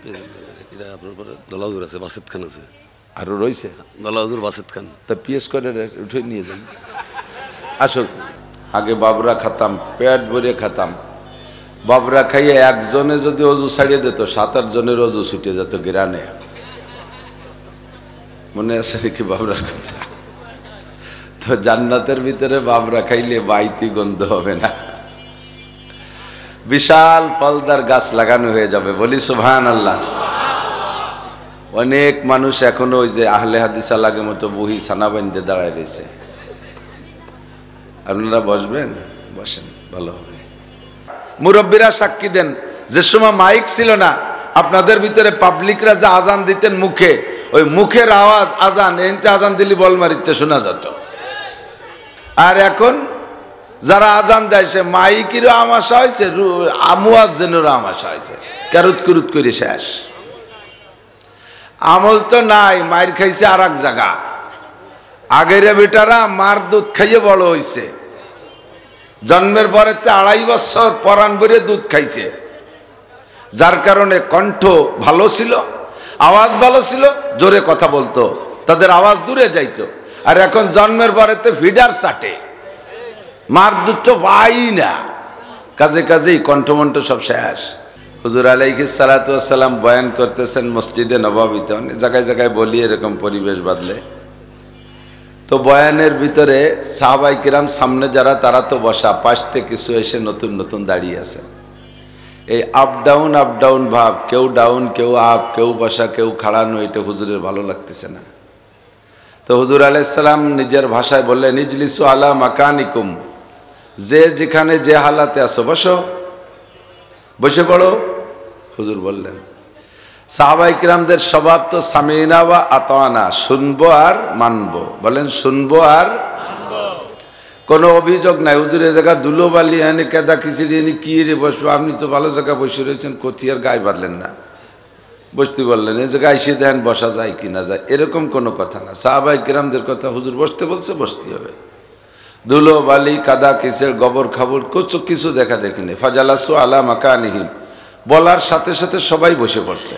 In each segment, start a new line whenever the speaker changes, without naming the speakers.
এটা আপনার পরে দলাউজুর আছে, বাসেদ খান আছে,
আরো রয়েছে
দলাউজুর বাসেদ খান।
তা পিএস করে উঠে নিয়ে যান। আসো, আগে বাবরা খাতাম, পেট ভরে খাতাম। বাবরা খাইয়ে একজনে যদি অজু ছাড়িয়ে দিত, 7-8 জনের অজু ছুটে যেত গ্রানে। মনে আছে নাকি বাবরার কথা? তো জান্নাতের ভিতরে বাবরা খাইলে বাইতি গন্ধ হবে না, বিশাল ফলদার গাছ লাগানো হয়ে যাবে। বলি সুবহানাল্লাহ। অনেক মানুষ এখনো ওই যে আহলে হাদিস লাগে মতো বহি ছানা বান্ধে দাঁড়ায় রয়েছে। আপনারা বসবেন? বসেন, ভালো হবে। মুরব্বীরা সাক্ষী দেন, যে সময় মাইক ছিল না, আপনাদের ভিতরে পাবলিকরা যে আজান দিতেন মুখে, ওই মুখের আওয়াজ আজান, এনতে আজান দিলি বল মারিতে শোনা যেত। আর এখন যারা আজান দেয়, সে মাইকেরও আমাশা হয়েছে, মুয়াজ্জিনেরও আমাশা হয়েছে, ক্যারুত কুরুত করে শেষ। আমল তো নাই, মায়ের খাইছে আর এক জায়গা। আগের বেটারা মার দুধ খাইয়ে বড় হয়েছে, জন্মের পরে 2.5 বছর পরাণ ভরে দুধ খাইছে, যার কারণে কণ্ঠ ভালো ছিল, আওয়াজ ভালো ছিল, জোরে কথা বলতো, তাদের আওয়াজ দূরে যাইতো। আর এখন জন্মের পরে তো ফিডার চাটে, মার দুধ তো পাই না, কাজে কাজেই কণ্ঠমণ্ঠ সব শেষ। হুজুর আলাইহিস সালাতু ওয়াস সালাম বয়ান করতেছেন মসজিদে নববীতে, অনেক জায়গায় জায়গায় বলি এরকম পরিবেশ বাদলে। তো বয়ানের ভিতরে সাহাবাই কিরাম সামনে যারা, তারা তো বসা, পাশ থেকে কিছু এসে নতুন নতুন দাঁড়িয়ে আছে। এই আপ ডাউন ভাব, কেউ ডাউন কেউ আপ, কেউ বসা কেউ খাড়ানো, এটা হুজুরের ভালো লাগতেছে না। তো হুজুর আলাইহিস সালাম নিজের ভাষায় বললেন, ইজলিসু আলা মাকানিকুম, যে যেখানে যে হালাতে আছো বসো, বসে পড়ো। হুজুর বললেন, সাহাবায়ে কিরামদের স্বভাব তো সামিনা ওয়া আতানা, শুনবো আর মানবো। বলেন শুনবো আর মানবো, কোনো অভিযোগ নাই। হুজুর এই জায়গা ধুলোবালি এনে কেদা খিচুড়ি এনে কি রে বসবো, আপনি তো ভালো জায়গা বসে রয়েছেন, কোথিয়ার গায়ে বাড়লেন না, বসতে বললেন, এই জায়গায় এসে দেখেন বসা যায় কি না যায়, এরকম কোনো কথা না। সাহাবায়ে কিরামদের কথা, হুজুর বসতে বলছে বসতে হবে। ধুলো বালি কাদা কিসের গোবর খাবর কিছু দেখা দেখি নেই। ফাজালাসু আলা মাকানিহিম, বলার সাথে সাথে সবাই বসে পড়ছে।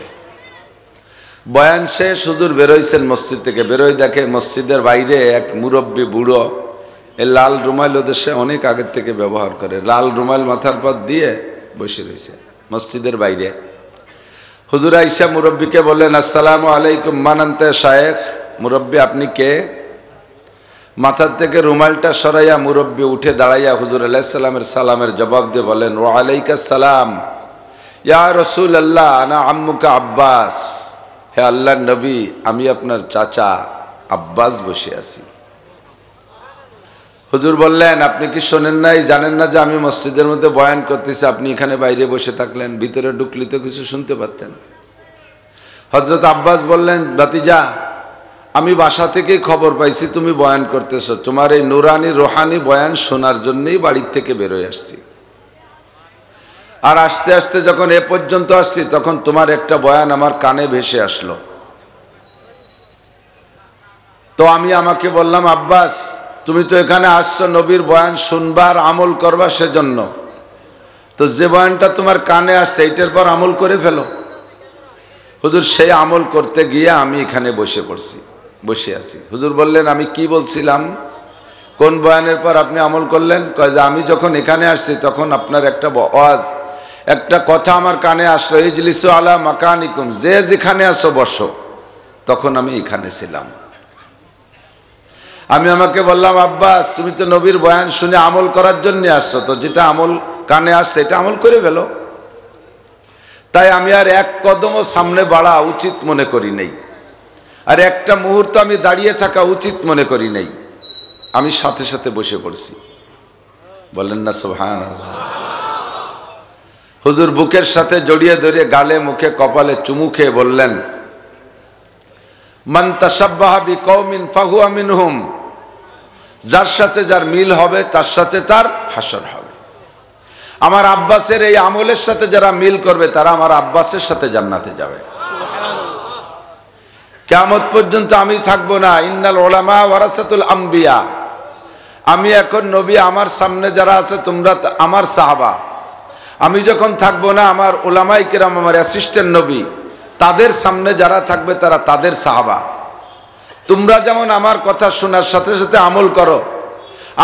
বয়ান শেষ, হুজুর বেরোইছেন মসজিদ থেকে। বেরোই দেখে মসজিদের বাইরে এক মুরব্বী বুড়ো, এই লাল রুমাল ওদেশে অনেক আগের থেকে ব্যবহার করে, লাল রুমাল মাথার পর দিয়ে বসে রয়েছে মসজিদের বাইরে। হুজুর আইসা মুরব্বীকে বললেন, আসসালামু আলাইকুম, মানান্তে শায়েখ। মুরব্বী আপনি কে? মাথার থেকে রুমালটা সরাইয়া মুরব্বী উঠে দাঁড়াইয়া হুজুর আলাইহিস সালামের সালামের জবাব দিয়ে বলেন, ওয়া আলাইকাস সালাম ইয়া রাসূলুল্লাহ, আনা আম্মুকা আব্বাস। হে আল্লাহর নবী, আমি আপনার চাচা আব্বাস বসে আছি। হুজুর বললেন, আপনি কি শোনেন নাই, জানেন না যে আমি মসজিদের মধ্যে বয়ান করতেছি, আপনি এখানে বাইরে বসে থাকলেন, ভিতরে ঢুকলে তো কিছু শুনতে পারতেন। হযরত আব্বাস বললেন, ভাতিজা, আমি বাসা থেকেই খবর পাইছি তুমি বয়ান করতেছো, তোমার এই নুরানি রোহানি বয়ান শোনার জন্যই বাড়ির থেকে বেরোয় আসছি। আর আস্তে আস্তে যখন এ পর্যন্ত আসছি, তখন তোমার একটা বয়ান আমার কানে ভেসে আসলো। তো আমি আমাকে বললাম, আব্বাস তুমি তো এখানে আসছো নবীর বয়ান শুনবার আমল করবা সেজন্য, তো যে বয়ানটা তোমার কানে আসছে এইটার পর আমল করে ফেলো। হুজুর সেই আমল করতে গিয়ে আমি এখানে বসে আছি। হুজুর বললেন, আমি কি বলছিলাম, কোন বয়ানের পর আপনি আমল করলেন? কয় যে আমি যখন এখানে আসছি তখন আপনার একটা ওয়াজ, একটা কথা আমার কানে আসলো, ইজলিসু আলা মাকানিকুম, যে যেখানে আসো বসো। তখন আমি এখানে ছিলাম। আমি আমাকে বললাম, আব্বাস তুমি তো নবীর বয়ান শুনে আমল করার জন্য আসছো, তো যেটা আমল কানে আসছে এটা আমল করে ফেলো। তাই আমি আর এক কদমও সামনে বাড়া উচিত মনে করি নাই, আর একটা মুহূর্ত আমি দাঁড়িয়ে থাকা উচিত মনে করি নাই, আমি সাথে সাথে বসে পড়ছি। বলেন না সুবহানাল্লাহ। হুজুর বুকের সাথে জড়িয়ে ধরে গালে মুখে কপালে চুমু খেয়ে বললেন, মান তাশাব্বাহা বিকওমিন ফাহুয়া মিনহুম, যার সাথে যার মিল হবে তার সাথে তার হাসর হবে। আমার আব্বাসের এই আমলের সাথে যারা মিল করবে তারা আমার আব্বাসের সাথে জান্নাতে যাবে। কিয়ামত পর্যন্ত আমি থাকবো না। ইন্নাল উলামা ওয়ারাসাতুল আম্বিয়া, আমি এখন নবী, আমার সামনে যারা আছে তোমরা আমার সাহাবা। আমি যখন থাকবো না, আমার উলামায়ে কেরাম আমার অ্যাসিস্ট্যান্ট নবী, তাদের সামনে যারা থাকবে তারা তাদের সাহাবা। তোমরা যেমন আমার কথা শোনার সাথে সাথে আমল করো,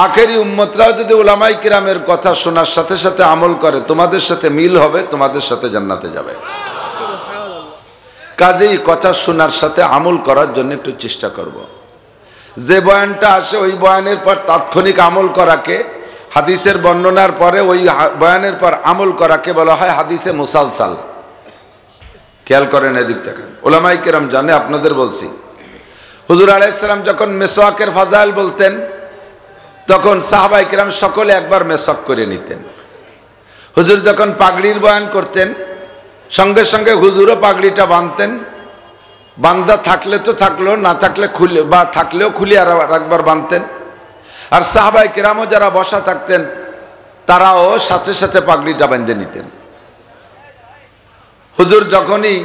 আখেরি উম্মতরাও যদি উলামায়ে কিরামের কথা শোনার সাথে সাথে আমল করে, তোমাদের সাথে মিল হবে, তোমাদের সাথে জান্নাতে যাবে। কাজেই কথা শোনার সাথে আমল করার জন্য একটু চেষ্টা করব। যে বয়ানটা আসে ওই বয়ানের পর তাৎক্ষণিক আমল করাকে, হাদিসের বর্ণনার পরে ওই বয়ানের পর আমল করাকে বলা হয় হাদিসে মুসালসাল। খেয়াল করেন, এদিক দেখেন, উলামায়ে কিরাম জানে, আপনাদের বলছি। হুজুর আলাইহিস সালাম যখন মেসওয়াকের ফাজাইল বলতেন, তখন সাহাবায়ে কিরাম সকলে একবার মেসওয়াক করে নিতেন। হুজুর যখন পাগড়ির বয়ান করতেন, সঙ্গে সঙ্গে হুজুরও পাগড়িটা বাঁধতেন। বান্ধা থাকলে তো থাকলো, না থাকলে খুলে, বা থাকলেও খুলে আর একবার বাঁধতেন। আর সাহাবায়ে কিরামও যারা বসা থাকতেন, তারাও সাথে সাথে পাগড়িটা বেঁধে নিতেন। হুজুর যখনই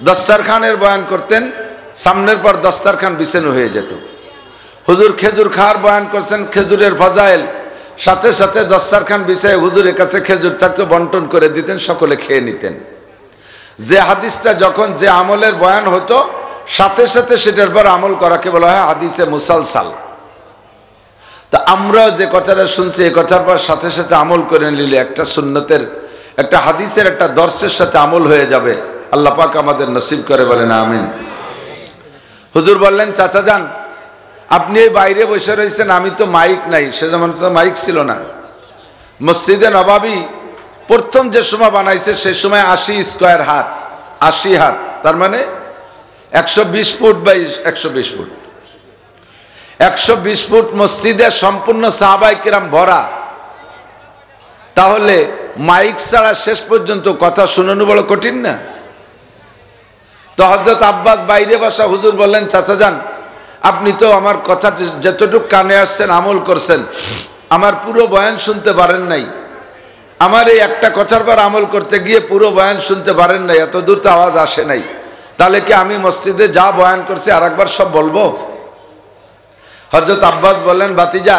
দস্তারখানের বয়ান করতেন, সামনের পর দস্তারখান বিছানো হয়ে যেত। হুজুর খেজুর খাওয়ার বয়ান করছেন, খেজুরের ফাজাইল, সাথে সাথে দস্তারখান বিছায় হুজুরের কাছে খেজুর থাকতো, বন্টন করে দিতেন, সকলে খেয়ে নিতেন। যে হাদিসটা যখন যে আমলের বয়ান হতো, সাথে সাথে সেটার পর আমল করাকে বলা হয় হাদিসে মুসালসাল। তা আমরা যে কথাটা শুনছি, এই কথার পর সাথে সাথে আমল করে নিলে একটা সুন্নতের, একটা হাদিসের, একটা দর্শের সাথে আমল হয়ে যাবে। আল্লাহ পাক আমাদের নসিব করে, বলেন আমিন। হুজুর বললেন, চাচা যান, আপনি এই বাইরে বসে রয়েছেন, আমি তো মাইক নাই, সে যেমন তো মাইক ছিল না। মসজিদে নবাবী প্রথম যে সময় বানাইছে, সে সময় 80 স্কয়ার হাত, 80 হাত, তার মানে 120 ফুট বাই 120 ফুট, 120 ফুট মসজিদে সম্পূর্ণ সাহাবায়ে কিরাম ভরা। তাহলে মাইক ছাড়া শেষ পর্যন্ত কথা শোনানো বড় কঠিন না? তো হযরত আব্বাস বাইরে বসা, হুজুর বললেন, চাচা যান, আপনি তো আমার কথা যতটুকু কানে আসছেন আমল করছেন, আমার পুরো বয়ান শুনতে পারেন নাই। আমার এই একটা কথার পর আমল করতে গিয়ে পুরো বয়ান শুনতে পারেন নাই, এত দূর তো আওয়াজ আসে নাই। তাহলে কি আমি মসজিদে যা বয়ান করছি আর একবার সব বলবো? হযরত আব্বাস বললেন, ভাতিজা,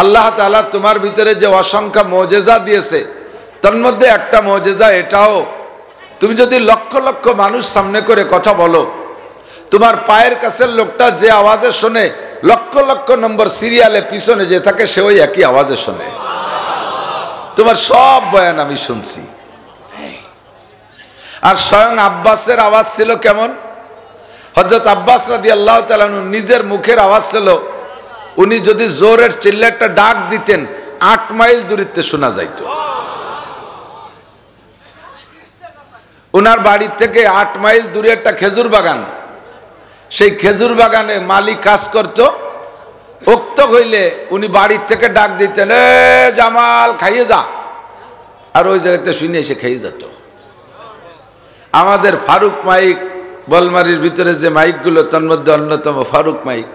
আল্লাহ তাআলা তোমার ভিতরে যে অসংখ্য মুজিজা দিয়েছে, তার মধ্যে একটা মুজিজা এটাও, তুমি যদি লক্ষ লক্ষ মানুষ সামনে করে কথা বলো, তোমার পায়ের কাছের লোকটা যে আওয়াজে শোনে, লক্ষ লক্ষ নম্বর সিরিয়ালে পিছনে যে থাকে, সে ওই একই আওয়াজে শোনে। তোমার সব বয়ান আমি শুনছি। আর স্বয়ং আব্বাসের আওয়াজ ছিল কেমন? হযরত আব্বাস রাদিয়াল্লাহু তাআলা আনহু নিজের মুখের আওয়াজ ছিল, উনি যদি জোরের চিল্লা একটা ডাক দিতেন, 8 মাইল দূরত্বে শোনা যাইত। উনার বাড়ি থেকে 8 মাইল দূরে একটা খেজুর বাগান, সেই খেজুর বাগানে মালিক কাজ করত। উক্ত হইলে উনি বাড়ির থেকে ডাক দিতেন, এ জামাল খাইয়ে যা, আর ওই জায়গাতে শুনে এসে খাইয়ে যেত। আমাদের ফারুক মাইক, বলমারির ভিতরে যে মাইকগুলো, তার মধ্যে অন্যতম ফারুক মাইক,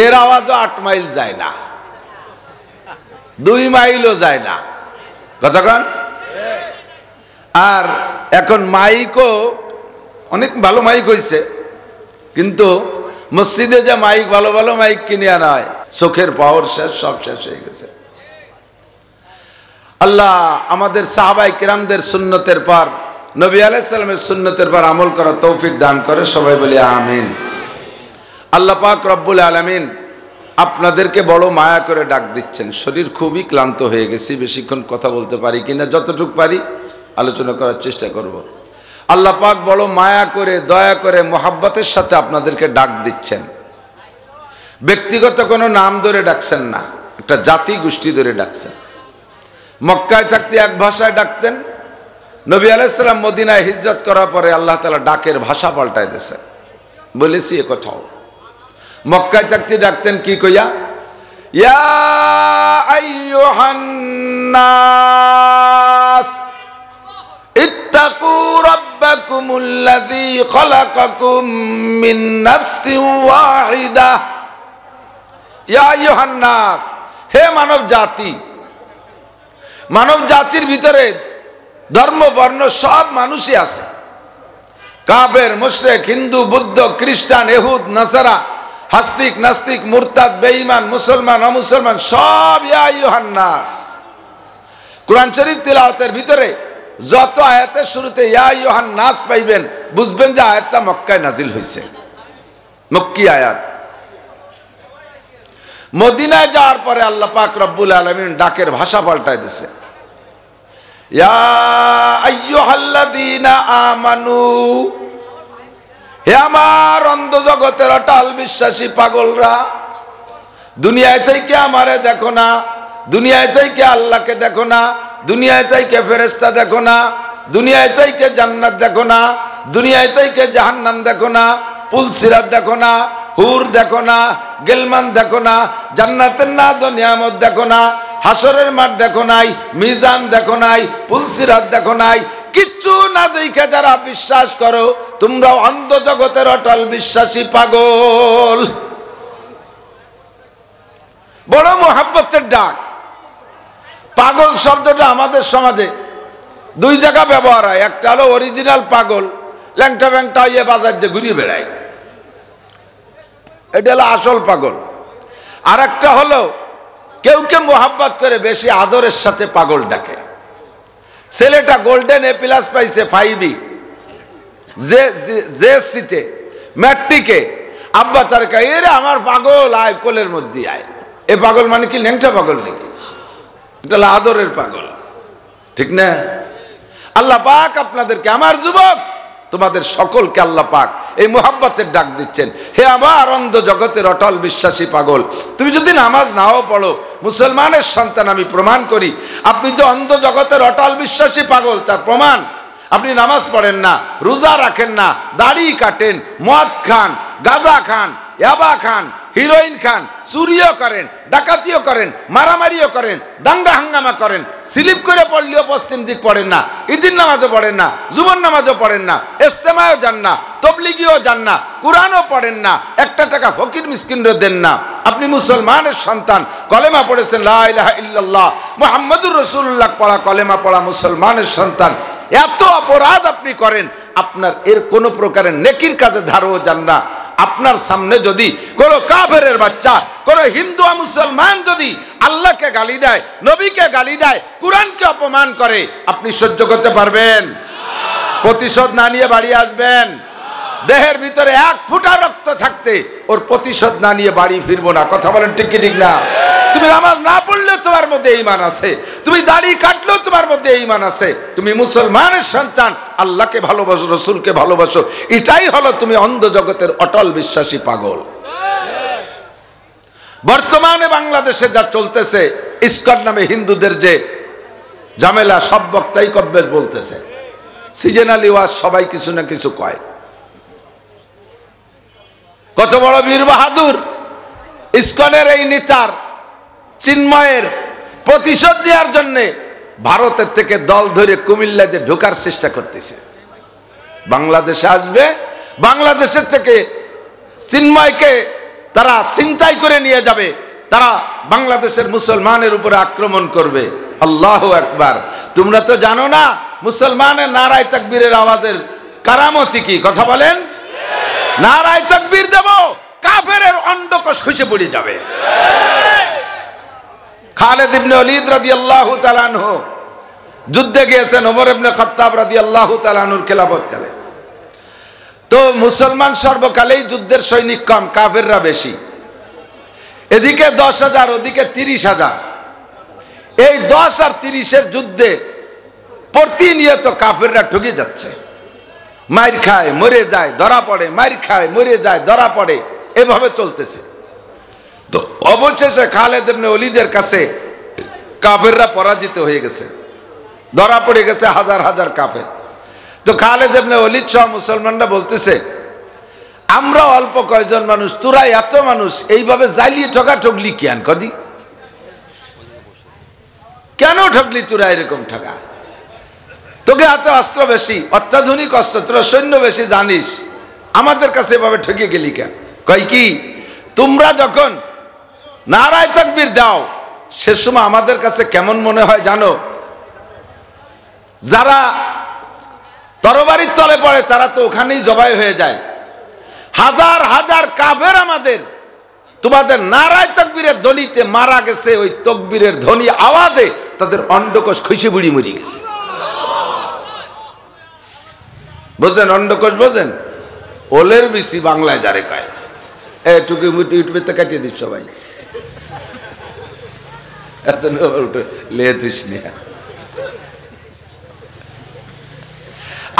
এর আওয়াজও 8 মাইল যায় না, 2 মাইলও যায় না। কতক্ষণ? আর এখন মাইকও অনেক ভালো মাইক হয়েছে, কিন্তু মসজিদে যে মাইক, ভালো ভালো মাইক কিনে আনা হয়, চোখের পাওয়ার শেষ, সব শেষ হয়ে গেছে। আল্লাহ আমাদের সাহাবায়ে কিরামদের সুন্নতের পর, নবী আলাইহিস সালামের সুন্নতের পর আমল করার তৌফিক দান করে, সবাই বলি আমিন। আল্লাহ পাক রব্বুল আলামিন আপনাদেরকে বড় মায়া করে ডাক দিচ্ছেন। শরীর খুবই ক্লান্ত হয়ে গেছি, বেশিক্ষণ কথা বলতে পারি কিনা, যতটুকু পারি আলোচনা করার চেষ্টা করব। আল্লাহ পাক বড় মায়া করে, দয়া করে, মোহাব্বতের সাথে আপনাদেরকে ডাক দিচ্ছেন। ব্যক্তিগত কোনো নাম ধরে ডাকছেন না, একটা জাতি গোষ্ঠী ধরে ডাকছেন। মক্কায় থাকতে এক ভাষায় ডাকতেন, নবী আলাইহিস সালাম মদিনায় হিজরত করার পরে আল্লাহ তাআলা ডাকের ভাষা পাল্টায় দিয়েছেন। বলেছি এ কথাও, মক্কায় থাকতে ডাকতেন কি কইয়া, ইয়া আইয়ুহান নাস ইত্তাকু রাব্বাকুমুল্লাযী খালাকাকুম মিন নাফসিন ওয়াহিদাহ। ইয়া আইয়ুহান নাস, হে মানব জাতি। মানব জাতির ভিতরে ধর্ম বর্ণ সব মানুষই আছে, কাফের, মুশরিক, হিন্দু, বৌদ্ধ, খ্রিস্টান, ইহুদ, নাসারা, হাস্তিক, নাস্তিক, মুরতাদ, বেঈমান, মুসলমান, অমুসলমান, সব ইয়া আইয়ুহান নাস। কুরআন শরীফ তিলাওয়াতের ভিতরে যত আয়াতের শুরুতে ইয়া আইয়ুহান নাস পাইবেন বুঝবেন যে আয়াতটা মক্কায় নাজিল হয়েছে, মক্কি আয়াত। মদিনায় যাওয়ার পরে আল্লাহ পাক রব্বুল আলামিন ডাকের ভাষা পাল্টায় দিছে, ইয়া আইয়ুহাল্লাযীনা আমানু, হে আমার অন্ধ জগতের অটল বিশ্বাসী পাগলরা, দুনিয়ায় থেকে আমারে দেখো না, দুনিয়ায় থেকে আল্লাহকে দেখো না, দুনিয়ায় থেকে ফেরেশতা দেখো না, দুনিয়ায় থেকে জান্নাত দেখো না, দুনিয়ায় থেকে জাহান্নাম দেখো না, পুলসিরাত দেখো না, হুর দেখো না, গেলমান দেখো না, জান্নাতের নাজ ও নিয়ামত দেখো না, হাসরের মাঠ দেখো নাই, মিজান দেখো নাই, পুলসিরাত দেখো নাই, কিচ্ছু না দেখে যারা বিশ্বাস করো তোমরা অন্ধ জগতের অটল বিশ্বাসী পাগল। বড় মোহাব্বতের ডাক। পাগল শব্দটা আমাদের সমাজে দুই জায়গা ব্যবহার হয়, একটা হলো অরিজিনাল পাগল, ল্যাংটা ব্যাংটা হইয়ে বাজার দিয়ে ঘুরিয়ে বেড়ায়, এটা হলো আসল পাগল। আর একটা হলো কেউ কেউ মোহাব্বত করে বেশি আদরের সাথে পাগল ডাকে। ছেলেটা গোল্ডেন এ প্লাস পাইছে 5 জেএসসিতে ম্যাট্রিকে, আব্বা তার কয় এরে আমার পাগল আয় কোলের মধ্যে আয়। এ পাগল মানে কি ল্যাংটা পাগল নাকি? এটা হলো আদরের পাগল, ঠিক না? আল্লাহ পাক আপনাদেরকে, আমার যুবক তোমাদের সকলকে আল্লাহ পাক এই মোহাব্বতের ডাক দিচ্ছেন, হে আমার অন্ধ জগতের অটল বিশ্বাসী পাগল, তুমি যদি নামাজ নাও পড়ো, মুসলমানের সন্তান আমি প্রমাণ করি আপনি যে অন্ধ জগতের অটল বিশ্বাসী পাগল তার প্রমাণ। আপনি নামাজ পড়েন না, রোজা রাখেন না, দাড়ি কাটেন, মদ খান, গাঁজা খান, ইয়াবা খান, হিরোইন খান, চুরিও করেন, ডাকাতিও করেন, মারামারিও করেন, দাঙ্গা হাঙ্গামা করেন, স্লিপ করে পড়লেও পশ্চিম দিক পড়েন না, ঈদের নামাজও পড়েন না, জুমার নামাজও পড়েন না, ইস্তেমায়ও যান না, তবলিগিও যান না, কোরআনও পড়েন না, একটা টাকা ফকির মিসকিনরে দেন না। আপনি মুসলমানের সন্তান, কলেমা পড়েছেন লা ইলাহা ইল্লাল্লাহ মুহাম্মাদুর রাসূলুল্লাহ পড়া, কলেমা পড়া মুসলমানের সন্তান, এত অপরাধ আপনি করেন, আপনার এর কোনো প্রকারের নেকির কাজে ধারও যান না। আপনার সামনে যদি কোন কাফেরের বাচ্চা, কোন হিন্দু মুসলমান যদি আল্লাহকে গালি দেয়, নবীকে গালি দেয়, কোরআনকে অপমান করে, আপনি সহ্য করতে পারবেন? প্রতিশোধ না নিয়ে বাড়ি আসবেন? দেহের ভিতরে 1 ফোঁটা রক্ত থাকতে ওর প্রতিশোধ না নিয়ে বাড়ি ফিরবো না। কথা বলেন ঠিক কি ঠিক না? তুমি নামাজ না পড়লেও তোমার মধ্যে ঈমান আছে, তুমি দাড়ি কাটলেও তোমার মধ্যে ঈমান আছে, তুমি মুসলমানের সন্তান, আল্লাহকে ভালোবাসো, রসুলকে ভালোবাসো, এটাই হলো তুমি অন্ধ জগতের অটল বিশ্বাসী পাগল। বর্তমানে বাংলাদেশে যা চলতেছে, ইসকন নামে হিন্দুদের যে ঝামেলা, সব বক্তাই কব্বেজ বলতেছে, সিজনালি ওয়াজ সবাই কিছু না কিছু কয়। কত বড় বীর বাহাদুর ইসকনের এই নেতার চিন্ময়ের প্রতিশোধ দেওয়ার জন্য ভারতের থেকে দল ধরে কুমিল্লাতে ঢোকার চেষ্টা করতেছে। বাংলাদেশে আসবে, বাংলাদেশের থেকে চিন্ময়কে তারা ছিনতাই করে নিয়ে যাবে, তারা বাংলাদেশের মুসলমানের উপরে আক্রমণ করবে। আল্লাহু আকবার। তোমরা তো জানো না মুসলমানের নারায়ে তাকবীরের আওয়াজের কারামতি কি? কথা বলেন। নারায়ে তাকবীর দেব, কাফেরের অন্ডকোষ খসে পড়ে যাবে। খালিদ ইবনে ওয়ালিদ রাদিয়াল্লাহু তাআলা আনহু যুদ্ধে গিয়েছেন ওমর ইবনে খাত্তাব রাদিয়াল্লাহু তাআলা আনহুর খেলাফতকালে। তো মুসলমান সর্বকালেই যুদ্ধের সৈনিক কম, কাফেররা বেশি। এদিকে 10,000, ওদিকে 30,000। এই 10 আর 30-এর যুদ্ধে প্রতিনিয়ত কাফেররা ঠকে যাচ্ছে, মার খায় মরে যায়, ধরা পড়ে, মার খায় মরে যায়, ধরা পড়ে, এভাবে চলতেছে। তো অবশেষে খালিদ ইবনে ওয়ালিদের কাছে কাফেররা পরাজিত হয়ে গেছে, ধরা পড়ে গেছে হাজার হাজার কাফের। তো খালিদ ইবনে ওয়ালিদ সহ মুসলমানরা বলতেছে, আমরা অল্প কয়জন মানুষ, তোরা এত মানুষ, এইভাবে জালিয়ে ঠগলি কেন? কদি কেন ঠগলি তোরা এরকম ঠগা? তোকে এত অস্ত্র বেশি, অত্যাধুনিক অস্ত্র, তোরা সৈন্য বেশি জানিস, আমাদের কাছে এভাবে ঠকে গেলি কেন? কই কি তোমরা যখন নারায়ে তাকবীর দাও সে সময় আমাদের কাছে কেমন মনে হয় জানো? যারা তরবারির তলে পড়ে তারা তো ওখানেই জবাই হয়ে যায়। হাজার হাজার কাফের আমাদের তোমাদের নারায়ে তাকবীরের ধ্বনিতে মারা গেছে, ওই তাকবীরের ধ্বনি আওয়াজে তাদের অন্ডকোষ খসে বুড়ি মরে গেছে। বোঝেন অন্ডকোষ বোঝেন? ওলের বেশি বাংলায় যারে কয় এটুকু ইউটিউবে তো কাটিয়ে দিস সবাই।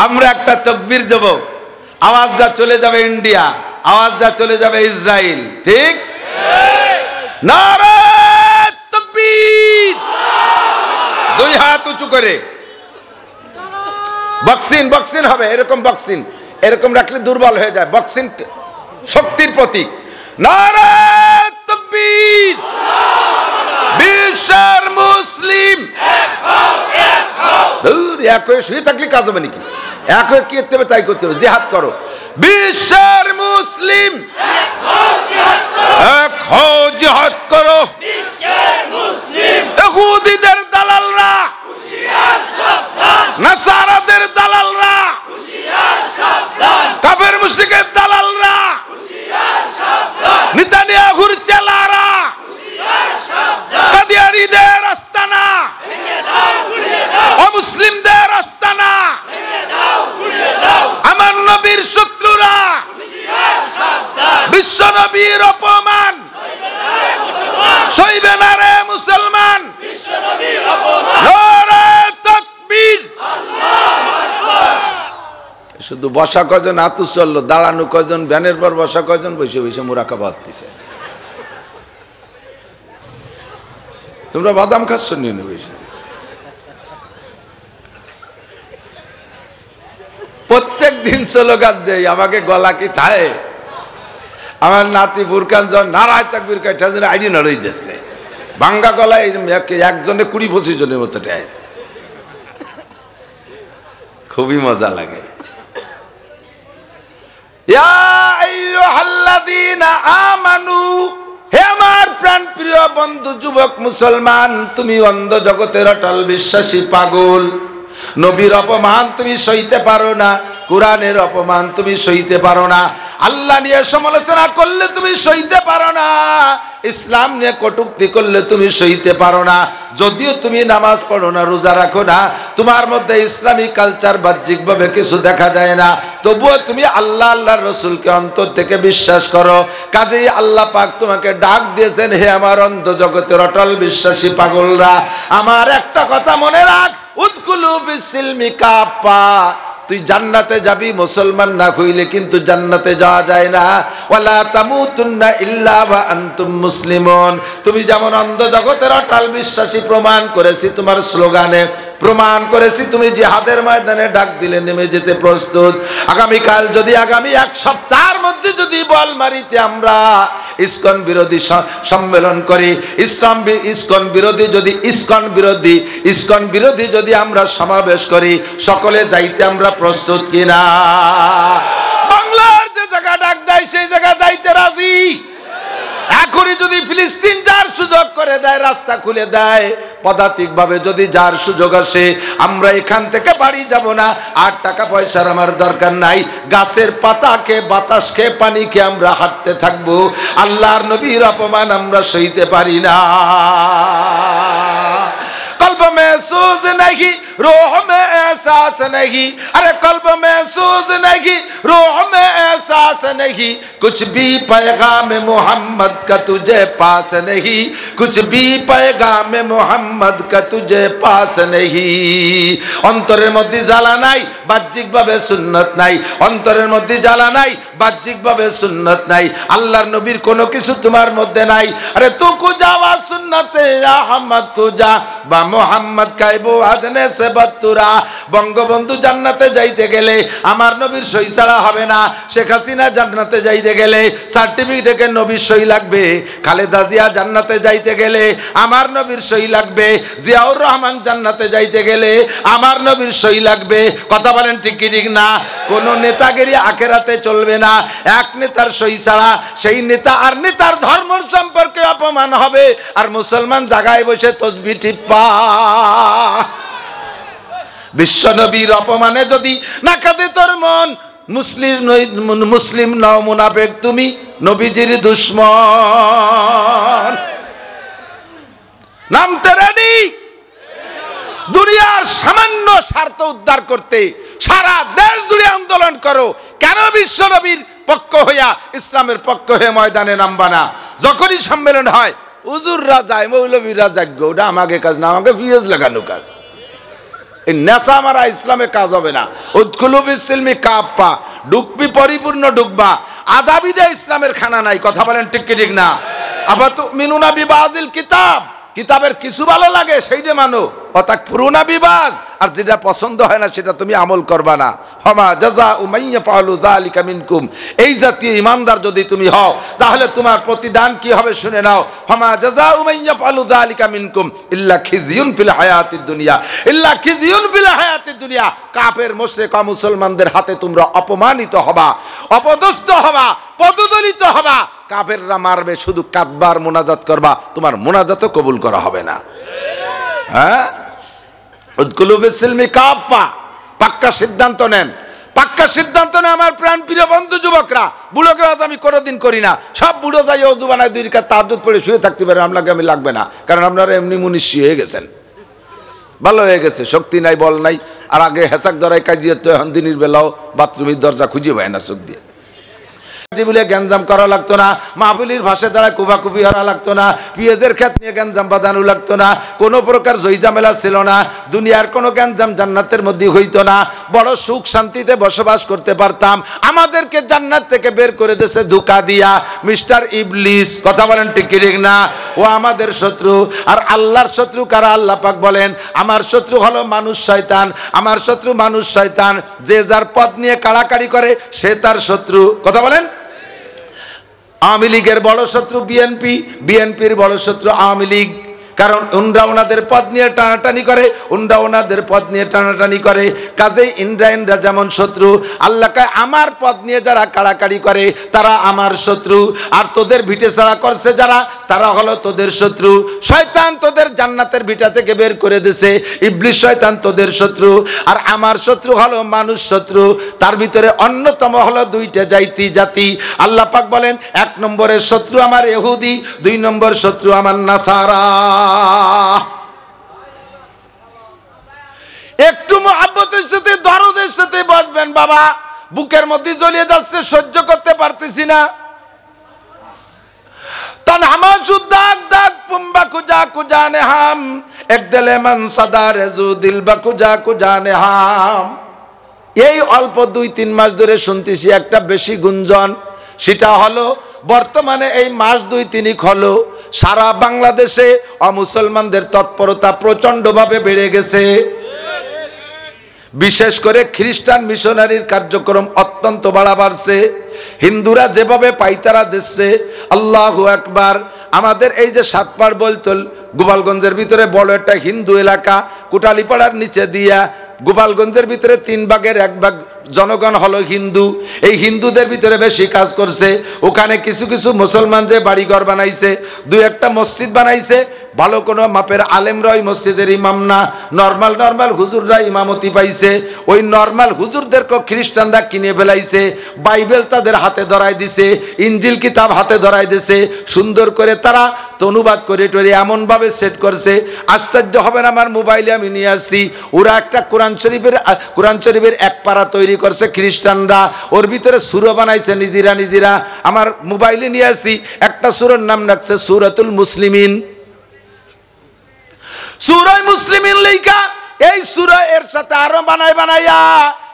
আমরা একটা তকবীর দেব, আওয়াজটা চলে যাবে ইন্ডিয়া, আওয়াজটা চলে যাবে ইসরায়েল, ঠিক? নারে তাকবীর, দুই হাত উঁচু করে। বক্সিং বক্সিং হবে, এরকম বক্সিং, এরকম রাখলে দুর্বল হয়ে যায়। বক্সিং শক্তির প্রতীক। নারে তাকবীর, বিশ্বের মুসলিম এক হয়ে শুয়ে থাকলে কাজ হবে নাকি? এক হয়ে কি করতে হবে তাই করতে হবে, জিহাদ করো। বিশ্বের মুসলিম এক হও, জিহাদ করো। ইহুদিদের দালালরা, নাসারাদের দালালরা, কাফের মুশরিকের দালালরা, নেতানিয়াহুর চেলারা, কাদিয়ানীদের আস্তানা, অমুসলিমদের আস্তানা, আমার নবীর শত্রুরা, বিশ্ব নবীর অপমান সইবে না রে মুসলমান। নারে তাকবীর। শুধু বসা কজন হাত চললো, দাঁড়ানো কজন, ভ্যানের পর বসা কজন, বসে বসে মুরাকাবাত দিছে। তোমরা বাদাম খাচ্ছ নিয়ে নেবে। প্রত্যেক দিন স্লোগান দেয়, আমাকে গলা কি থায়। আমার নাতি ফুরকান যখন নারায় তাকবীর কয় আইডি নড়ই দিচ্ছে, ভাঙ্গা গলায় একজনে 20-25 জনের মতো টায়, খুবই মজা লাগে। ইয়া আইয়ুহাল্লাযীনা আমানু, হে আমার প্রাণ প্রিয় বন্ধু যুবক মুসলমান, তুমি অন্ধ জগতের অটল বিশ্বাসী পাগল। নবীর অপমান তুমি সইতে পারো না, কোরআনের অপমান তুমি সইতে পারো না, আল্লাহ নিয়ে সমালোচনা করলে তুমি সইতে পারো না, ইসলাম নিয়ে কটূক্তি করলে তুমি সইতে পারো না। যদিও তুমি নামাজ পড়ো না, রোজা রাখো না, তোমার মধ্যে ইসলামী কালচার বাহ্যিকভাবে কিছু দেখা যায় না, তবুও তুমি আল্লাহ আল্লাহর রসুলকে অন্তর থেকে বিশ্বাস করো। কাজেই আল্লাহ পাক তোমাকে ডাক দিয়েছেন, হে আমার অন্ধ জগতের অটল বিশ্বাসী পাগলরা, আমার একটা কথা মনে রাখ, উদকুলু বিসিলমি কাফা, তুই জান্নাতে যাবি মুসলমান না হইলে কিন্তু জান্নাতে যাওয়া যায় না। ওয়ালা তামুতুন্না ইল্লা ওয়া আনতুম মুসলিমুন, তুমি যেমন অন্ধ জগতের অটল বিশ্বাসী প্রমাণ করেছি তোমার স্লোগানে, প্রমাণ করেছি তুমি জিহাদের ময়দানে ডাক দিলে নেমে যেতে প্রস্তুত। আগামীকাল যদি আগামী এক সপ্তাহের মধ্যে যদি বল মারিতে আমরা ইসকন বিরোধী সম্মেলন করি, ইসকন বিরোধী যদি আমরা সমাবেশ করি, সকলে যাইতে আমরা প্রস্তুত কিনা? বাংলার যে জায়গা ডাক দেয় সেই জায়গা যাইতে রাজি। এখনই যদি ফিলিস্তিন যার সুযোগ করে দেয়, রাস্তা খুলে দেয়, পদাতিক ভাবে যদি যার সুযোগ আসে, আমরা এখান থেকে বাড়ি যাব না। আর টাকা পয়সার আমার দরকার নাই, গাছের পাতা খেয়ে, বাতাস খেয়ে, পানি খেয়ে আমরা হাঁটতে থাকবো। আল্লাহর নবীর অপমান আমরা সইতে পারি না। कल्ब महसूस नहीं, रूह में एहसास नहीं, अरे कल्ब महसूस नहीं, रूह में एहसास नहीं, कुछ भी पैगाम मोहम्मद का तुझे पास नहीं, कुछ भी पैगाम मोहम्मद का तुझे पास नहीं। অন্তরের মধ্যে জ্বালা নাই, বাহ্যিক ভাবে সুন্নাত নাই, অন্তরের মধ্যে জ্বালা নাই, বাহ্যিক ভাবে সুন্নাত নাই, আল্লাহর নবীর কোনো কিছু তোমার মধ্যে নাই। আরে তু কুজা ওয়া সুন্নতে আহমদ কুজা বা মোহাম্মদ কাইবু আদনে সে বাত্তুরা। বঙ্গবন্ধু জান্নাতে যাইতে গেলে আমার নবীর সই ছাড়া হবে না। শেখ হাসিনা জান্নাতে যাইতে গেলে সার্টিফিকেটে নবীর সই লাগবে। খালেদা জিয়া জান্নাতে যাইতে গেলে আমার নবীর সই লাগবে। জিয়াউর রহমান জান্নাতে যাইতে গেলে আমার নবীর সই লাগবে। কথা বলেন ঠিক কি ঠিক না? কোন নেতাগিরি আখেরাতে চলবে না। এক নেতার সই ছাড়া সেই নেতা আর নেতার ধর্ম সম্পর্কে অপমান হবে, আর মুসলমান জায়গায় বসে তসবিহ টিপ্পা। বিশ্ব নবীর অপমানে যদি না কাঁদে তোর মন, মুসলিম নও, মুনাফিক তুমি, নবীজির দুশমন। নামতে রেডি দুনিয়ার সামান্য স্বার্থ উদ্ধার করতে, সারা দেশ জুড়ে আন্দোলন করো, কেন বিশ্ব নবীর পক্ষ হইয়া ইসলামের পক্ষ হয়ে ময়দানে নামবা না? যখনই সম্মেলন হয় হুজুররা যায়, মৌলবীরা যাগ্য, ওটা আমাকে কাজ না, আমাকে ভিউজ লাগানো কাজ। এই নেশা মারা ইসলামে কাজ হবে না। উদখুলু বিসসিলমি কাফা, ডুববি পরিপূর্ণ ডুববা। আদাবিদে ইসলামের খানা নাই, কথা বলেন ঠিক কি ঠিক না? আবার তুমিনুনা বিবাযিল কিতাব, কিতাবের কিছু ভালো লাগে সেইটা মানো, অতাকফুরুনা বিবাজ, আর যেটা পছন্দ হয় না সেটা তুমি আমল করবা না। হামা জাযাউ মান ইয়াফআলু যালিকা মিনকুম, এই জাতীয় ইমানদার যদি তুমি হও তাহলে তোমার প্রতিদান কি হবে শুনে নাও। হামা জাযাউ মান ইয়াফআলু যালিকা মিনকুম ইল্লা খিজিয়ুন ফিল হায়াতিদ দুনিয়া, ইল্লা খিজিয়ুন ফিল হায়াতিদ দুনিয়া। কাফের মুশরিক ও মুসলমানদের হাতে তোমরা অপমানিত হবা, অপদস্থ হবা, পদদলিত হবা। কাফেররা মারবে, শুধু কাতবার মুনাজাত করবা, তোমার মুনাজাতও কবুল করা হবে না। হ্যাঁ, উদখুলু বিসসিলমি কাফা, পাক্কা সিদ্ধান্ত নেন, পাক্কা সিদ্ধান্ত নেন আমার প্রাণ প্রিয় বন্ধু যুবকরা। বুড়োকে আজ আমি কোনোদিন করি না, সব বুড়ো যাই অজু বানায় 2 রাকাত তাহাজ্জুদ পড়ে শুয়ে থাকতে পারে, আপনাকে আমি লাগবে না, কারণ আপনারা এমনি মুনিশি হয়ে গেছেন, ভালো হয়ে গেছে, শক্তি নাই, বল নাই। আর আগে হেসাক ধরাই কাজিয়ে তো এখন দিনের বেলাও বাথরুমের দরজা খুঁজে পায় না চোখ দিয়ে। বলে গ্যাঞ্জাম করা লাগতো না, মাহফিলের ভাষে দ্বারা কুবাকুবি হরা লাগতো না, পিঁয়াজের ক্ষেত নিয়ে গ্যাঞ্জাম বাঁধানো লাগতো না, কোনো প্রকার জয়ঝামেলা ছিল না, দুনিয়ার কোনো গ্যাঞ্জাম জান্নাতের মধ্যে হইতো না, বড় সুখ শান্তিতে বসবাস করতে পারতাম। আমাদেরকে জান্নাত থেকে বের করে দিয়েছে ধোঁকা দিয়া মিস্টার ইবলিস, কথা বলেন ঠিক কি ঠিক না? ও আমাদের শত্রু। আর আল্লাহর শত্রু কারা? আল্লাহ পাক বলেন আমার শত্রু হলো মানুষ শয়তান, আমার শত্রু মানুষ শয়তান, যে যার পথ নিয়ে কাড়াকাড়ি করে সে তার শত্রু। কথা বলেন। আওয়ামী লীগের বড় শত্রু বিএনপি, বিএনপির বড় শত্রু আওয়ামী লীগ, কারণ উনরা ওনাদের পদ নিয়ে টানাটানি করে, উনরা ওনাদের পদ নিয়ে টানাটানি করে, কাজেই ইন্দ্রা যেমন শত্রু, আল্লাহ কয় আমার পদ নিয়ে যারা কাড়াকাড়ি করে তারা আমার শত্রু, আর তোদের ভিটে ছাড়া করছে যারা তারা হলো তোদের শত্রু। শয়তান তোদের জান্নাতের ভিটা থেকে বের করে দিয়েছে, ইবলিস শয়তান তোদের শত্রু, আর আমার শত্রু হলো মানুষ শত্রু। তার ভিতরে অন্যতম হলো 2টা জাতি। আল্লাহ পাক বলেন 1 নম্বরের শত্রু আমার ইহুদি, 2 নম্বর শত্রু আমার নাসারা। একটু মুহাব্বতের সাথে দরদের সাথে বসবেন বাবা, বুকের মধ্যে জ্বলিয়ে যাচ্ছে, সহ্য করতে পারতেছি না। তনহামা সুদাক দাক পুম্বা কুজা কুজানে হাম, এক দিলে মান সাদারে জু দিল বা কুজা কুজানে হাম। এই অল্প 2-3 মাস ধরে শুনতেছি একটা বেশি গুঞ্জন, সেটা হলো বর্তমানে এই মাস 2-3 হলো সারা বাংলাদেশে অমুসলমানদের তৎপরতা প্রচন্ডভাবে বেড়ে গেছে। বিশেষ করে খ্রিস্টান মিশনারির কার্যক্রম অত্যন্ত বাড়ছে। হিন্দুরা যেভাবে পাইতারা দিচ্ছে, আল্লাহু আকবার। আমাদের এই যে সাতপাড় বলতল গোপালগঞ্জের ভিতরে বড় একটা হিন্দু এলাকা, কোটালীপাড়ার নিচে দিয়া গোপালগঞ্জের ভিতরে 3 ভাগের 1 ভাগ জনগণ হলো হিন্দু। এই হিন্দুদের ভিতরে বেশি কাজ করছে। ওখানে কিছু কিছু মুসলমান যে বাড়িঘর বানাইছে, 2-1টা মসজিদ বানাইছে, ভালো কোনো মাপের আলেমরা ওই মসজিদের ইমাম না, নর্মাল হুজুররা ইমামতি পাইছে। ওই নর্মাল হুজুরদেরকে খ্রিস্টানরা কিনে ফেলাইছে, বাইবেল তাদের হাতে ধরাই দিছে, ইঞ্জিল কিতাব হাতে ধরাই দিছে, সুন্দর করে তারা অনুবাদ করে টরে এমনভাবে সেট করছে, আশ্চর্য হবেন আমার মোবাইলে আমি নিয়ে আসছি। ওরা একটা কোরআন শরীফের 1 পারা তৈরি করছে খ্রিস্টানরা, ওর ভিতরে সূরা বানাইছে নিজেরা। আমার মোবাইলে নিয়ে আসছি, একটা সূরার নাম রাখছে সূরাতুল মুসলিমিন। সূরা মুসলিমিন লেখা, এই সূরা এর সাথে আরো বানাইয়া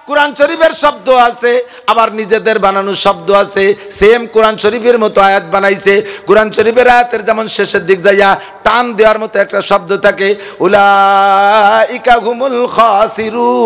কোরআন শরীফের শব্দ আছে, আবার নিজেদের বানানো শব্দ আছে, সেম কোরআন শরীফের মতো আয়াত বানাইছে। কোরআন শরীফের আয়াতের যেমন শেষের দিক যাইয়া টান দেওয়ার মতো একটা শব্দ থাকে, উলাইকা হুমুল খাসিরুন,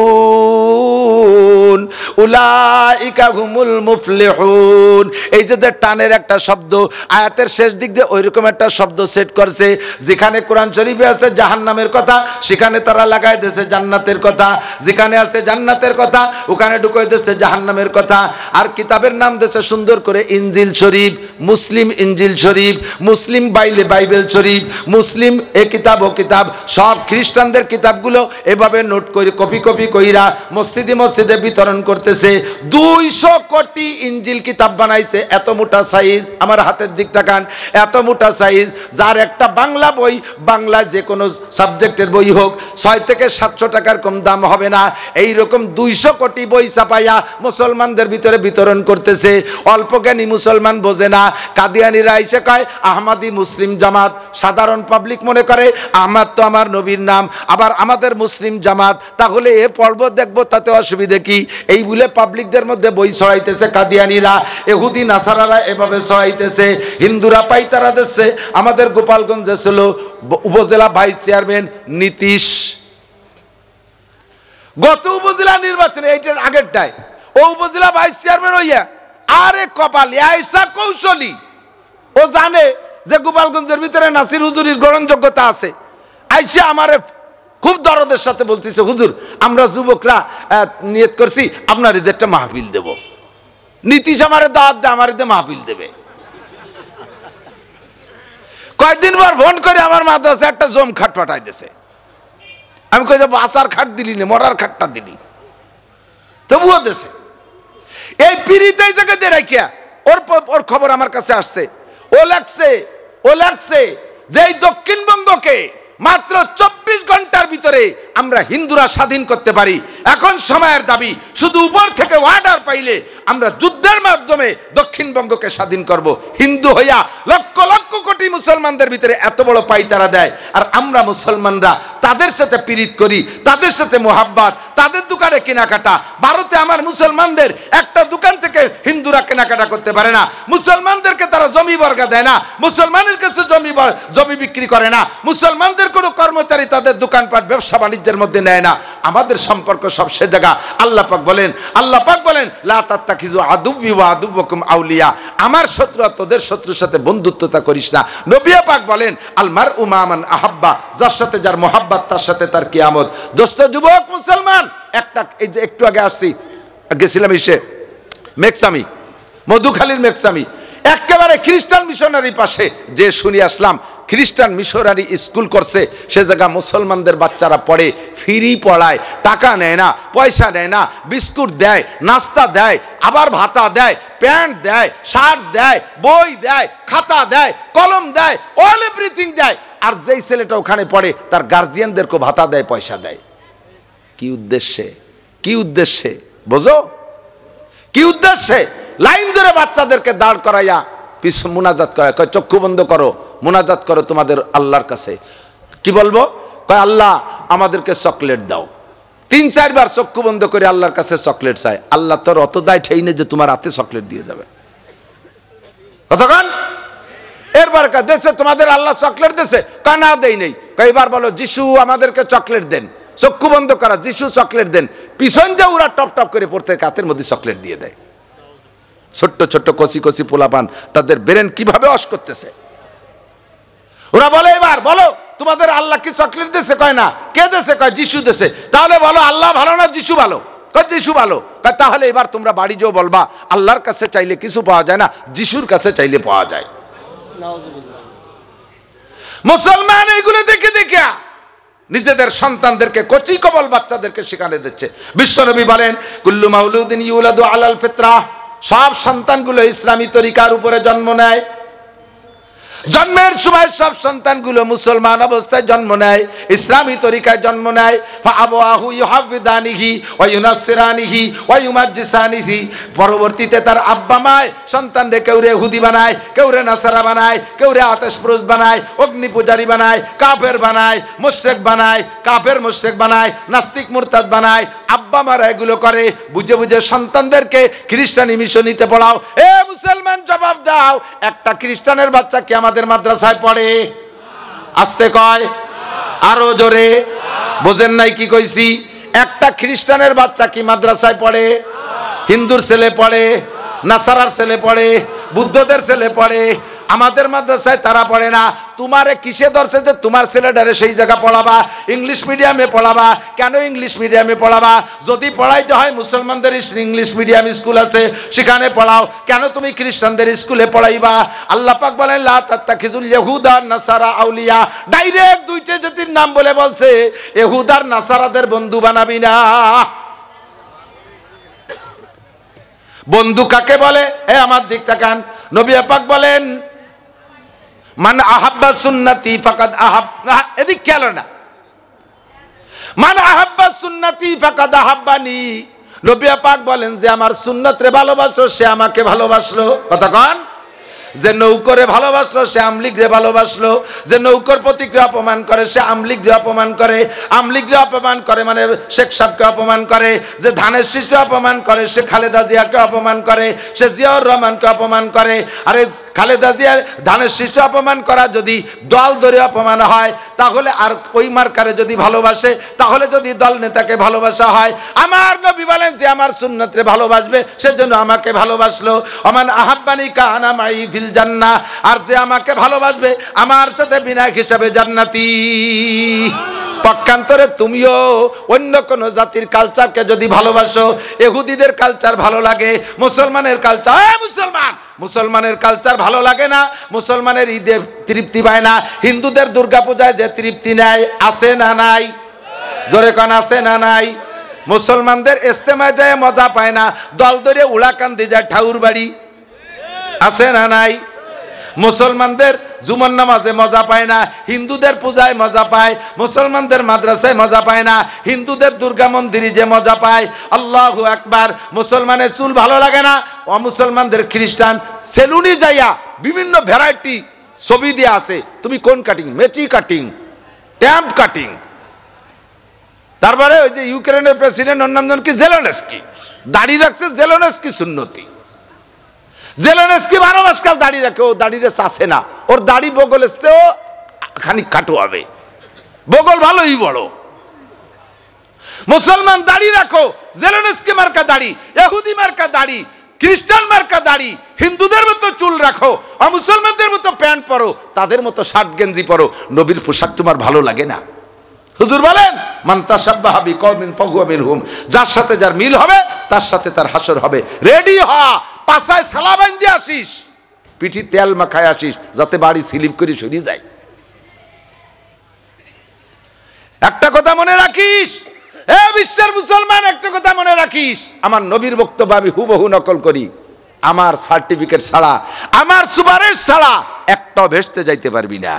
উলাইকা হুমুল মুফলিহুন। এই যে টানের একটা শব্দ আয়াতের শেষ দিক দিয়ে ওইরকম একটা শব্দ সেট করছে। যেখানে কোরআন শরীফে আছে জাহান্নামের কথা, সেখানে তারা লাগাই দিয়েছে জান্নাতের কথা, যেখানে আছে জান্নাতের কথা ওখানে ঢুকাই দিয়েছে জাহান্নামের কথা। আর কিতাবের নাম দিয়েছে সুন্দর করে ইনজিল শরীফ, মুসলিম ইনজিল শরীফ, মুসলিম বাইবেল শরীফ, মুসলিম এ কিতাব ও কিতাব। সব খ্রিস্টানদের কিতাবগুলো এভাবে নোট করে কপি কইরা মসজিদে বিতরণ করতেছে। 200 কোটি ইনজিল কিতাব বানাইছে, এত মোটা সাইজ, আমার হাতের দিক তাকান, এত মোটা সাইজ, যার একটা বাংলা বই, বাংলা যে কোনো সাবজেক্টের বই হোক 600 থেকে 700 টাকার কম দাম হবে না। এইরকম 200 কোটি বই ছাপাইয়া মুসলমানদের ভিতরে বিতরণ করতেছে। অল্প জ্ঞানী মুসলমান বোঝে না। কাদিয়ানিরা এসে কয় আহমাদি মুসলিম জামাত, সাধারণ পাবলিক মনে করে আহমদ তো আমার নবীর নাম, আবার আমাদের মুসলিম জামাত, তাহলে এ পর্ব দেখবো তাতে অসুবিধে কি? এই বলে পাবলিকদের মধ্যে বই ছড়াইতেছে কাদিয়ানিরা, ইহুদি নাসারারা এভাবে ছড়াইতেছে, হিন্দুরা পাইতারা দিচ্ছে। আমাদের গোপালগঞ্জে ছিল উপজেলা ভাইস চেয়ারম্যান নীতিশ, গত উপজেলা নির্বাচনে এইটার আগেরটায় ও উপজেলা ভাইস চেয়ারম্যান হইয়া আরে কপাল আয়সা কৌশলী, ও জানে যে গোপালগঞ্জের ভিতরে নাসির হুজুরির গ্রহণযোগ্যতা আছে। আইসা আমারে খুব দরদের সাথে বলতেছে, হুজুর আমরা যুবকরা নিয়ত করছি আপনার এদের একটা মাহফিল দেব। নীতিশ আমারে দাওয়াত দেয়, আমার এদের মাহফিল দেবে। কয়েকদিন পর ফোন করে আমার মাদ্রাসা একটা জম খাট পাঠাই দিছে। আমি কই যে বাসার খাট দিলি না, মরার খাটটা দিলি, তবুও দেশে এই পিড়িতে জায়গায় দিয়ে রাখিয়া ওর খবর আমার কাছে আসছে। ও লাগছে যে এই দক্ষিণবঙ্গকে মাত্র 24 ঘন্টার ভিতরে আমরা হিন্দুরা স্বাধীন করতে পারি। এখন সময়ের দাবি, শুধু উপর থেকে অর্ডার পাইলে আমরা যুদ্ধের মাধ্যমে দক্ষিণবঙ্গকে স্বাধীন করব। হিন্দু হইয়া লক্ষ লক্ষ কোটি মুসলমানদের ভিতরে এত বড় পাইতারা দেয়, আর আমরা মুসলমানরা তাদের সাথে পীড়িত করি, তাদের সাথে মোহাব্বত, তাদের দোকানে কেনাকাটা। ভারতে আমার মুসলমানদের একটা দোকান থেকে হিন্দুরা কেনাকাটা করতে পারে না, মুসলমানদেরকে তারা জমি বর্গা দেয় না, মুসলমানের কাছে জমি বিক্রি করে না, মুসলমানদের কোনো কর্মচারী তাদের দোকানপাট ব্যবসা বাণিজ্যের মধ্যে নেয় না। আমাদের সম্পর্ক সব সে জায়গা। আল্লাহ পাক বলেন লা তাত্তাখিযু আদুওয়ি ওয়া আদুওয়াকুম আউলিয়া, আমার শত্রু আর তোদের শত্রুর সাথে বন্ধুত্বতা করিস না। নবী পাক বলেন আল মারউ মা মান আহাব্বা, যার সাথে যার মোহাব্বত তার সাথে তার কিয়ামত। দোস্ত যুবক মুসলমান, একটা এই যে একটু আগে গেছিলাম মেকসামি, মধুখালীর মেকসামি, একেবারে খ্রিস্টান মিশনারি পাশে যে শুনে আসলাম খ্রিস্টান মিশনারি স্কুল করছে। সে জায়গা মুসলমানদের বাচ্চারা পড়ে, ফ্রি পড়ায়, টাকা নেয় না, পয়সা নেয় না, বিস্কুট দেয়, নাস্তা দেয়, আবার ভাতা দেয়, প্যান্ট দেয়, শার্ট দেয়, বই দেয়, খাতা দেয়, কলম দেয়, অল এভরিথিং দেয়। আর যেই ছেলেটা ওখানে পড়ে তার গার্জিয়ানদেরকে ভাতা দেয়, পয়সা দেয়। কি উদ্দেশ্যে বোঝো? কি উদ্দেশ্যে? লাইন ধরে বাচ্চাদেরকে দাঁড় করাইয়া পিছু মুনাজাত করায়, কয় চক্ষু বন্ধ করো, মুনাজাত করো তোমাদের আল্লাহর কাছে। কি বলবো? কয় আল্লাহ আমাদেরকে চকলেট দাও। 3-4 বার চক্ষু বন্ধ করে আল্লাহর কাছে চকলেট চায়। আল্লাহ তোর অত দায় ঠেই নেই যে তোমার হাতে চকলেট দিয়ে যাবে। কতক্ষণ এরবার দেশে তোমাদের আল্লাহ চকলেট দেশে? কয় না দেই নেই। কয় এবার বলো যিশু আমাদেরকে চকলেট দেন। চক্ষু বন্ধ করা, যিশু চকলেট দেন। পিছন দিয়ে ওরা টপ টপ করে প্রত্যেক হাতের মধ্যে চকলেট দিয়ে দেয়। ছোট্ট ছোট্ট কচি কচি পোলাপান, তাদের ব্রেন কিভাবে অস করতেছে। ওরা বলে এবার বলো তোমাদের আল্লাহ কি চকলেট দেশে? কয় না। কে দেশে? কয় যিশু দেশে। তাহলে বলো আল্লাহ ভালো না যিশু ভালো? কয় যিশু ভালো। কয় তাহলে এবার তোমরা বাড়ি যেও বলবা আল্লাহর কাছে চাইলে কিছু পাওয়া যায় না, যিশুর কাছে চাইলে পাওয়া যায়। মুসলমান এইগুলো দেখে দেখে নিজেদের সন্তানদেরকে, কচি কবল বাচ্চাদেরকে শেখানো দিচ্ছে। বিশ্বনবী বলেন কুল্লু মাউলুদিন ইউলাদু আলাল ফিতরাহ, সব সন্তানগুলো ইসলামী তরিকার উপরে জন্ম নেয়। জন্মের সময় সব সন্তানগুলো মুসলমান অবস্থায় জন্ম নেয়, ইসলামী তরিকায় জন্ম নেয়। ফাআবাহু ইউহাফিদানিহি ওয়া ইউনাসসিরানিহি ওয়া ইউমাজ্জিসানিহি, পরবর্তীতে তার আব্বা মায় সন্তানকে কেউরে ইহুদি বানায়, কেউরে নাসারা বানায়, কেউরে আতেশপুরুষ বানায়, অগ্নি পূজারী বানায়, কাফের বানায়, মুশরিক বানায়, কাফের মুশরিক বানায়, নাস্তিক মুরতাদ বানায়। আব্বা মারা এগুলো করে। বুঝে বুঝে সন্তানদেরকে খ্রিস্টানি মিশনীতে পড়াও। এ মুসলমান জবাব দাও, একটা খ্রিস্টানের বাচ্চা কি আমাদের মাদ্রাসায় পড়ে? আস্তে কয়, আরো জোরে। বোঝেন নাই কি কইছি? একটা খ্রিস্টানের বাচ্চা কি মাদ্রাসায় পড়ে? হিন্দুর ছেলে পড়ে, নাসারার ছেলে পড়ে, বুদ্ধদের ছেলে পড়ে। আমাদের মাদ্রাসায় তারা পড়ে না। তোমারে কিসে ধরছে যে তোমার ছেলেটারে সেই জায়গা পড়াবা? ইংলিশ মিডিয়ামে পড়াবা। কেন ইংলিশ মিডিয়ামে পড়াবা? যদি পড়াইতে হয় মুসলমানদের ইংলিশ মিডিয়াম স্কুল আছে, সেখানে পড়াও। কেন তুমি খ্রিস্টানদের স্কুলে পড়াইবা? আল্লাহ পাক বলেন লা তাত্তাখিযুল ইয়াহুদা নাসারা আউলিয়া। ডাইরেক্ট দুইটা জাতির নাম বলে বলছে ইহুদার নাসারাদের বন্ধু বানাবি না। বন্ধু কাকে বলে? এ আমার দিক তাকান। নবী পাক বলেন মান আহাব্বা সুন্নতি ফাকাদ আহাব্বা, এদিক খেয়াল না। মান আহাব্বা সুন্নতি ফাকাদ আহাব্বানি নবী পাক বলেন যে আমার সুন্নাত রে ভালোবাসো সে আমাকে ভালোবাসলো। কতক্ষণ? যে নৌকরে ভালোবাসলো সে আমলিগরে ভালোবাসলো, যে নৌকর প্রতিক্রিয়া অপমান করে সে আমলিগরে অপমান করে, আমলিগরে অপমান করে মানে শেখ সাহেবকে অপমান করে, যে ধানের শীষে অপমান করে সে খালেদা জিয়াকে অপমান করে, সে জিয়াউর রহমানকে অপমান করে। আরে খালেদা জিয়ার ধানের শীষে অপমান করা যদি দল ধরে অপমান হয় তাহলে আর ওই মার্কারে যদি ভালোবাসে, তাহলে যদি দল নেতাকে ভালোবাসা হয়, আমার নবী বলেন যে আমার সুন্নতরে ভালোবাসবে সেজন্য আমাকে ভালোবাসলো। ওমান আহাব্বানি কানা মাই ফিল জান্নাহ, আর যে আমাকে ভালোবাসবে আমার সাথে বিনায়ক হিসাবে জান্নাতি। পক্ষান্তরে তুমিও অন্য কোন জাতির কালচারকে যদি ভালোবাসো, ইহুদিদের কালচার ভালো লাগে, মুসলমানের কালচার, মুসলমানের কালচার ভালো লাগে না, মুসলমানের ঈদে তৃপ্তি পায় না, হিন্দুদের দুর্গাপূজায় যে তৃপ্তি নেয় আছে না নাই? জোরে কোন আছে না নাই? মুসলমানদের ইস্তেমায় যায় মজা পায় না, দল ধরে উড়াকান্দি যায় ঠাউর বাড়ি আছে না নাই? মুসলমানদের জুমার নামাজে মজা পায় না, হিন্দুদের পূজায় মজা পায়, মুসলমানদের মাদ্রাসায় মজা পায় না, হিন্দুদের দুর্গা মন্দিরে যে মজা পায়। আল্লাহু আকবার। মুসলমানের চুল ভালো লাগে না, অমুসলমানদের খ্রিস্টান সেলুনে যাইয়া বিভিন্ন ভ্যারাইটি ছবি দিয়ে আছে, তুমি কোন cutting, Messi cutting, temp cutting. তারপরে ওই যে ইউক্রেনের প্রেসিডেন্ট ওর নাম কি জেলেনস্কি, দাড়ি রাখছে জেলেনস্কি সুন্নতি। জেলেনস্কি 12 মাস কাল দাড়ি রাখে, ও দাড়িরে চাষে না, ওর দাড়ি বগলের চেয়েও খানিক কাটু হবে, বগল ভালোই বড়। মুসলমান দাড়ি রাখো, জেলেনস্কি মার্কা দাড়ি, ইহুদি মার্কা দাড়ি, খ্রিস্টান মার্কা দাড়ি, হিন্দুদের মতো চুল রাখো, আর মুসলমানদের মতো প্যান্ট পরো, তাদের মতো শার্ট গেঞ্জি পরো, নবীর পোশাক তোমার ভালো লাগে না? হুজুর বলেন মান তাশাব্বাহা বিকওমিন ফাহুয়া মিনহুম, যার সাথে যার মিল হবে তার সাথে তার হাসর হবে। রেডি হ, পাছায় সালা বাঁধে আসিস, পিঠি তেল মাখায় আসিস, যাতে বাড়ি স্লিপ করে সরে যায়। একটা কথা মনে রাখিস, এ বিশ্বের মুসলমান, একটা কথা মনে রাখিস, আমার নবীর বক্তব্য আমি হুবহু নকল করি, আমার সার্টিফিকেট ছাড়া, আমার সুপারিশ ছাড়া একটাও ভেস্তে যাইতে পারবি না,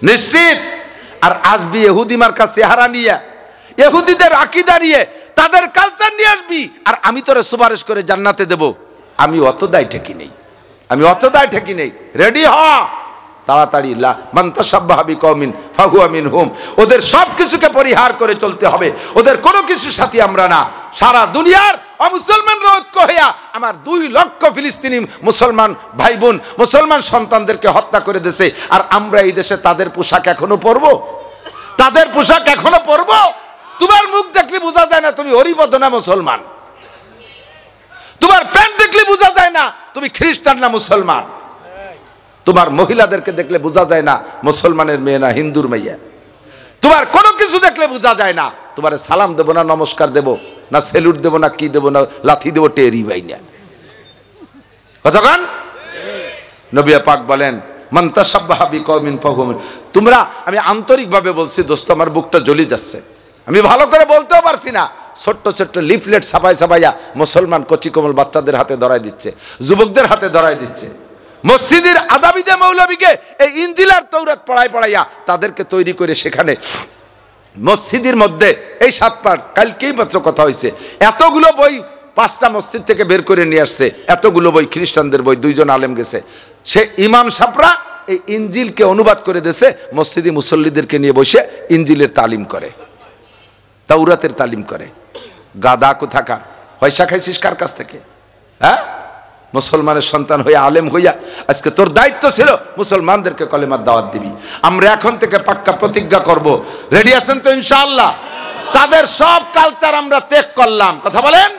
নিশ্চিত। আর আসবি ইহুদি মার্কা চেহারা নিয়ে, ইহুদিদের আকীদা নিয়ে, তাদের কালচার নিয়ে আসবি, আর আমি তোরে সুপারিশ করে জান্নাতে দেব, আমি অত দায় ঠেকি নেই, আমি অত দায় ঠেকি নেই। রেডি হ তাড়াতাড়ি, লা মান তাশাব্বাহা বিকওমিন ফাহুয়া মিনহুম, ওদের সব কিছুকে পরিহার করে চলতে হবে, ওদের কোনো কিছুর সাথে আমরা না। সারা দুনিয়ার অমুসলমানরা ঐক্য হইয়া আমার 2 লক্ষ ফিলিস্তিনি মুসলমান ভাই বোন, মুসলমান সন্তানদেরকে হত্যা করে দিয়েছে, আর আমরা এই দেশে তাদের পোশাক এখনো পরবো? তাদের পোশাক এখনো পরবো? তোমার মুখ দেখলে বোঝা যায় না তুমি হরিবদ না মুসলমান, তোমার প্যান্ট দেখলে বোঝা যায় না তুমি খ্রিস্টান না মুসলমান, তোমার মহিলাদেরকে দেখলে বোঝা যায় না মুসলমানের মেয়ে না হিন্দুর মেয়ে, তোমার কোনো কিছু দেখলে বোঝা যায় না তোমার সালাম দেব না নমস্কার দেব না সেলুট দেব না কি দেব না লাথি দেব টেরি ভাই না। কতক্ষণ? নবী পাক বলেন মান তাশাব্বাহা বিকওমিন ফাহুয়া মিনহুম। তোমরা, আমি আন্তরিকভাবে বলছি দোস্ত, আমার বুকটা জ্বলে যাচ্ছে, আমি ভালো করে বলতেও পারছি না। ছোট্ট ছোট্ট লিফলেট ছাপাইয়া মুসলমান কচি কোমল বাচ্চাদের হাতে ধরাই দিচ্ছে, যুবকদের হাতে ধরাই দিচ্ছে। মসজিদের আদাবিদে মৌলবীকে এই ইনজিল আর তৌরাত পড়াইয়া তাদেরকে তৈরি করে সেখানে মসজিদের মধ্যে এই 7 পাঠ, কালকেই মাত্র কথা হয়েছে, এতগুলো বই 5টা মসজিদ থেকে বের করে নিয়ে আসছে, এতগুলো বই খ্রিস্টানদের বই, 2 জন আলেম গেছে, সে ইমাম সাহেবরা এই ইনজিলকে অনুবাদ করে দিয়েছে, মসজিদি মুসল্লিদেরকে নিয়ে বসে ইনজিলের তালিম করে, তাওরাতের তালিম করে। গাদা কোথাকার, পয়সা খাইছিস কার কাছ থেকে? হ্যাঁ, মুসলমানের সন্তান হইয়া আলেম হইয়া আজকে তোর দায়িত্ব ছিল মুসলমানদেরকে কলেমার দাওয়াত দিবি। আমরা এখন থেকে পাক্কা প্রতিজ্ঞা করব, রেডি আছেন তো ইনশাআল্লাহ? তাদের সব কালচার আমরা ত্যাগ করলাম, কথা বলেন,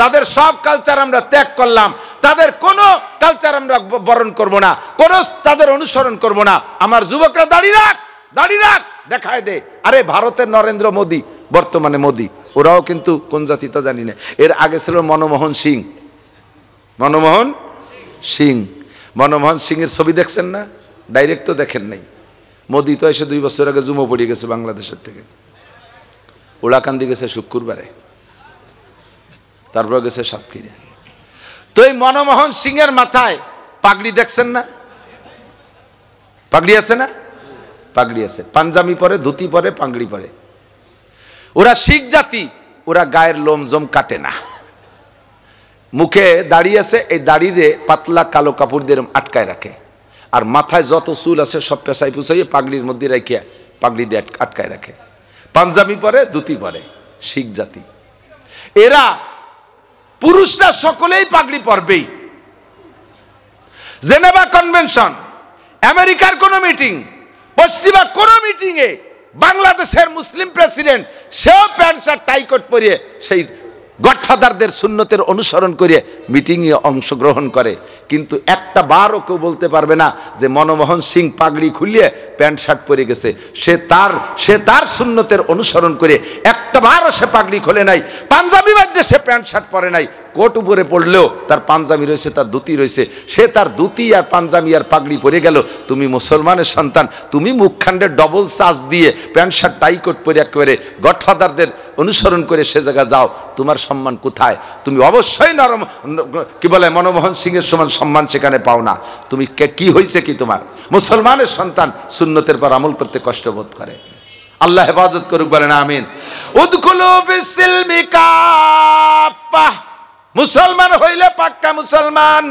তাদের সব কালচার আমরা ত্যাগ করলাম, তাদের কোনো কালচার আমরা বরণ করব না, কোনো তাদের অনুসরণ করব না। আমার যুবকরা দাড়ি রাখ, দাড়ি রাখ, দেখায় দে। আরে ভারতের নরেন্দ্র মোদী, বর্তমানে মোদী, ওরাও কিন্তু কোন জাতি তা জানি না, এর আগে ছিল মনমোহন সিং। মনমোহন সিং, মনমোহন সিং এর ছবি দেখছেন না? ডাইরেক্ট তো দেখেন নাই। মোদী তো এসে 2 বছর আগে জুমো পড়িয়ে গেছে বাংলাদেশের থেকে, ওলাকান্দি গেছে শুক্রবারে, তারপর গেছে সাতক্ষীরা। তো এই মনমোহন সিং এর মাথায় পাগড়ি দেখছেন না? পাগড়ি আছে না? পাগড়ি আছে, পাঞ্জাবি পরে, ধুতি পরে, পাগড়ি পরে। ওরা শিখ জাতি, ওরা গায়ের লোমজম কাটে না, মুখে দাড়ি আছে, এই দাড়িরে পাতলা কালো কাপড় দিয়ে আটকায় রাখে, আর মাথায় যত চুল আছে সব পেঁচাই পুছাইয়ে পাগড়ির মধ্যে রাখিয়া পাগড়ি দিয়ে আটকায় রাখে, পাঞ্জাবি পরে, ধুতি পরে, শিখ জাতি। এরা পুরুষরা সকলেই পাগড়ি পরবেই। জেনেভা কনভেনশন, আমেরিকার কোন মিটিং, পশ্চিমা কোন মিটিং এ বাংলাদেশের মুসলিম প্রেসিডেন্ট সেও প্যান্ট শার্ট টাই কোট পরিয়ে সেই গডফাদারদের সুন্নতের অনুসরণ করে মিটিংয়ে অংশগ্রহণ করে, কিন্তু একটা বারও কেউ বলতে পারবে না যে মনমোহন সিং পাগড়ি খুলিয়ে প্যান্ট শার্ট পরে গেছে, সে তার সুন্নতের অনুসরণ করে একটা বারও সে পাগড়ি খোলে নাই, পাঞ্জাবি বাদে সে প্যান্ট শার্ট পরে নাই, কোট উপরে পড়লেও তার পাঞ্জাবি রয়েছে, তার ধুতি রয়েছে, সে তার ধুতি আর পাঞ্জাবি আর পাগড়ি পরে গেল। তুমি মুসলমানের সন্তান, তুমি মুখখান্ডে ডবল চার্জ দিয়ে প্যান্ট শার্ট টাই কোট পরে একেবারে গডফাদারদের অনুসরণ করে সে জায়গায় যাও, তোমার সম্মান কোথায়? তুমি অবশ্যই নরম কি বলে মনমোহন সিং এর সমান সম্মান সেখানে পাও না। তুমি কি হয়েছে কি তোমার? মুসলমানের সন্তান সুন্নতের পর আমল করতে কষ্ট বোধ করে। আল্লাহ হেফাজত করুক, বলেন আমিন। উদখুলু বিসসিলমি কাফা, মুসলমান হইলে পাক্কা মুসলমান,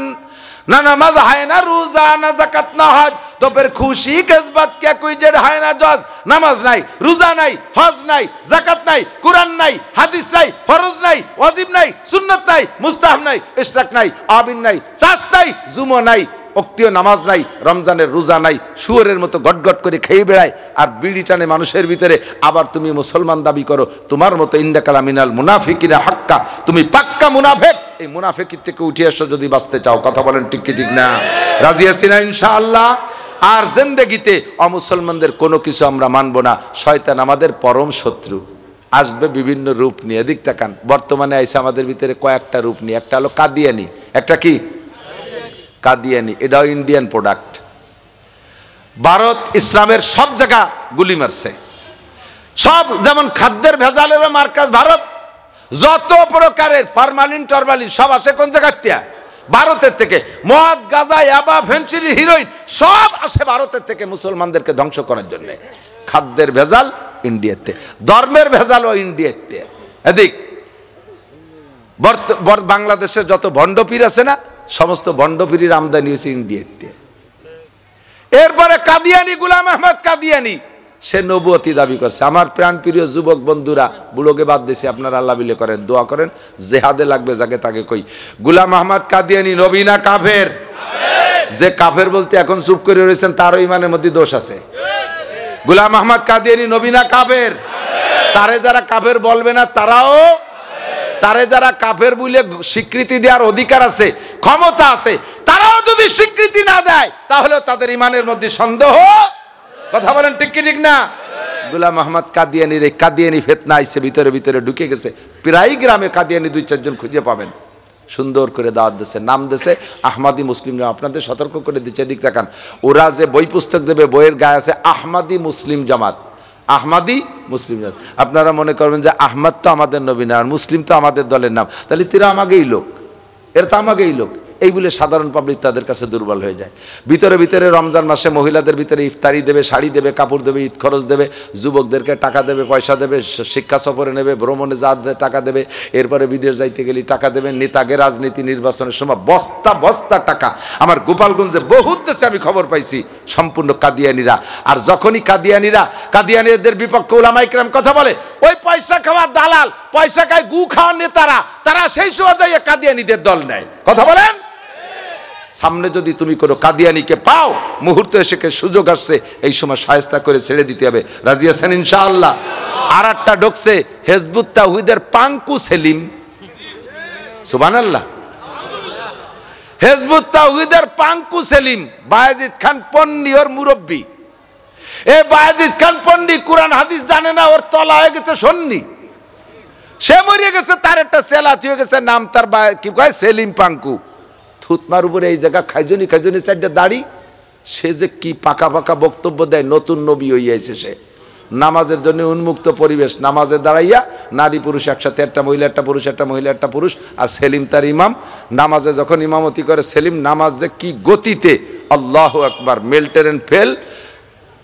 না নামাজ হয় না, রোজা না, যাকাত না, হজ, তো ফির খুশি কিসবাত কে কোই জেড হয় না জজ, নামাজ নাই, রোজা নাই, হজ নাই, যাকাত নাই, কুরআন নাই, হাদিস নাই, ফরজ নাই, ওয়াজিব নাই, সুন্নাত নাই, মুস্তাহাব নাই, ইশরাক নাই, আবিন নাই, চাষ নাই, জুমা নাই, অক্তীয় নামাজ নাই, রমজানের রোজা নাই, শুয়োরের মতো গটগট করে খেয়ে বেড়ায় আর বিড়ি টানে মানুষের ভিতরে, আবার তুমি মুসলমান দাবি করো। তোমার মতো ইন্নাকাল মিনাল মুনাফিকিনা হাক্কা, তুমি পাক্কা মুনাফিক। এই মুনাফিকি থেকে উঠে এসো যদি বাঁচতে চাও। কথা বলেন ঠিক কি ঠিক না? রাজি আছি না ইনশাআল্লাহ? আর জিন্দেগিতে অমুসলমানদের কোনো কিছু আমরা মানব না। শয়তান আমাদের পরম শত্রু, আসবে বিভিন্ন রূপ নিয়ে। এদিক তাকান, বর্তমানে আইসে আমাদের ভিতরে কয়েকটা রূপ নিয়ে। একটা হলো কাদিয়ানি, একটা কি কাদিয়ানি, এটাও ইন্ডিয়ান প্রোডাক্ট। ভারত ইসলামের সব জায়গা গুলি মারছে, সব, যেমন খাদ্যের ভেজালেরও মার্কাজ ভারত, যত প্রকারের ফরমালিন টরমালিন সব আসে কোন জায়গার থেকে? ভারতের থেকে। মদ, গাঁজা, ইয়াবা, ফেন্সিডিল, হিরোইন সব আসে ভারতের থেকে মুসলমানদেরকে ধ্বংস করার জন্য। খাদ্যের ভেজাল ইন্ডিয়াতে, ধর্মের ভেজালও ইন্ডিয়াতে। এদিক বাংলাদেশে যত ভণ্ডপীর আছে না, সমস্ত ভণ্ডপীরের আমদানি হয়েছে ইন্ডিয়াতে। এরপরে কাদিয়ানি, গোলাম আহমদ কাদিয়ানি, সে নবুয়তি দাবি করছে। আমার প্রাণ প্রিয় যুবক বন্ধুরা, বুড়োকে বাদ দিয়েছে, আপনারা আল্লাহ বিলে করেন, দোয়া করেন, জেহাদে লাগবে যাকে তাকে কই। গোলাম আহমদ কাদিয়ানি নবী না কাফের? যে কাফের বলতে এখন চুপ করে রয়েছেন তারও ইমানের মধ্যে দোষ আছে। গোলাম আহমদ কাদিয়ানি নবী না কাফের? তারে যারা কাফের বলবে না তারাও, তারে যারা কাফের বলে স্বীকৃতি দেওয়ার অধিকার আছে, ক্ষমতা আছে, তারাও যদি স্বীকৃতি না দেয় তাহলে তাদের ইমানের মধ্যে সন্দেহ। কথা বলেন ঠিক কি ঠিক না? গোলাম আহমদ কাদিয়ানির এই কাদিয়ানি ফিতনা আইছে, ভিতরে ভিতরে ঢুকে গেছে। প্রায় গ্রামে কাদিয়ানি 2-4 জন খুঁজে পাবেন। সুন্দর করে দাওয়াত দিচ্ছে, নাম দিচ্ছে আহমাদি মুসলিম জামাত। আপনাদের সতর্ক করে দিচ্ছে, এদিক তাকান। ওরা যে বই পুস্তক দেবে, বইয়ের গায়ে আছে আহমাদি মুসলিম জামাত, আহমাদি মুসলিম জামাত। আপনারা মনে করবেন যে আহমদ তো আমাদের নবী না, আর মুসলিম তো আমাদের দলের নাম, তাহলে তিরা আমাকেই লোক, এর তো আমাকেই লোক। এই বলে সাধারণ পাবলিক তাদের কাছে দুর্বল হয়ে যায়। ভিতরে ভিতরে রমজান মাসে মহিলাদের ভিতরে ইফতারি দেবে, শাড়ি দেবে, কাপড় দেবে, ঈদ খরচ দেবে, যুবকদেরকে টাকা দেবে, পয়সা দেবে, শিক্ষা সফরে নেবে, ভ্রমণে যা টাকা দেবে, এরপরে বিদেশ যাইতে গেলে টাকা দেবে, নেতাকে রাজনীতি নির্বাচনের সময় বস্তা বস্তা টাকা। আমার গোপালগঞ্জে বহুত দেশে আমি খবর পাইছি, সম্পূর্ণ কাদিয়ানিরা। আর যখনই কাদিয়ানিদের বিপক্ষে উলামায়ে কেরাম কথা বলে, ওই পয়সা খাওয়ার দালাল, পয়সা খায় গু খাওয়ার নেতারা, তারা সেই সময় যাইয়া কাদিয়ানিদের দল নেয়। কথা বলেন। সামনে যদি তুমি কোনো কাদিয়ানিকে পাও, মুহূর্তে এসে সুযোগ আসছে, এই সময় শায়েস্তা করে ছেড়ে দিতে হবে। রাজি আছেন ইনশাআল্লাহ? আর একটা ঢুকছে হিজবুত তাওহীদের পাঙ্কু সেলিম, সুবহানাল্লাহ। হিজবুত তাওহীদের পাঙ্কু সেলিম, বায়েজিদ খান পন্নী ওর মুরব্বী। এই বায়েজিদ খান পন্নী কোরআন হাদিস জানে না, ওর তলা হয়ে গেছে সন্নি, সে মরিয়ে গেছে, তার একটা সেলাত হয়ে গেছে, নাম তার কি কয় সেলিম পাঙ্কু। থুতমার উপরে এই জায়গা খাইজনি 4টা দাড়ি, সে যে কি পাকা পাকা বক্তব্য দেয়, নতুন নবী হইয়াছে সে। নামাজের জন্য উন্মুক্ত পরিবেশ, নামাজে দাঁড়াইয়া নারী পুরুষ একসাথে, একটা মহিলা একটা পুরুষ, একটা মহিলা একটা পুরুষ, আর সেলিম তার ইমাম। নামাজে যখন ইমামতি করে সেলিম, নামাজ যে কি গতিতে, আল্লাহু আকবার, মেল্টেন ফেল,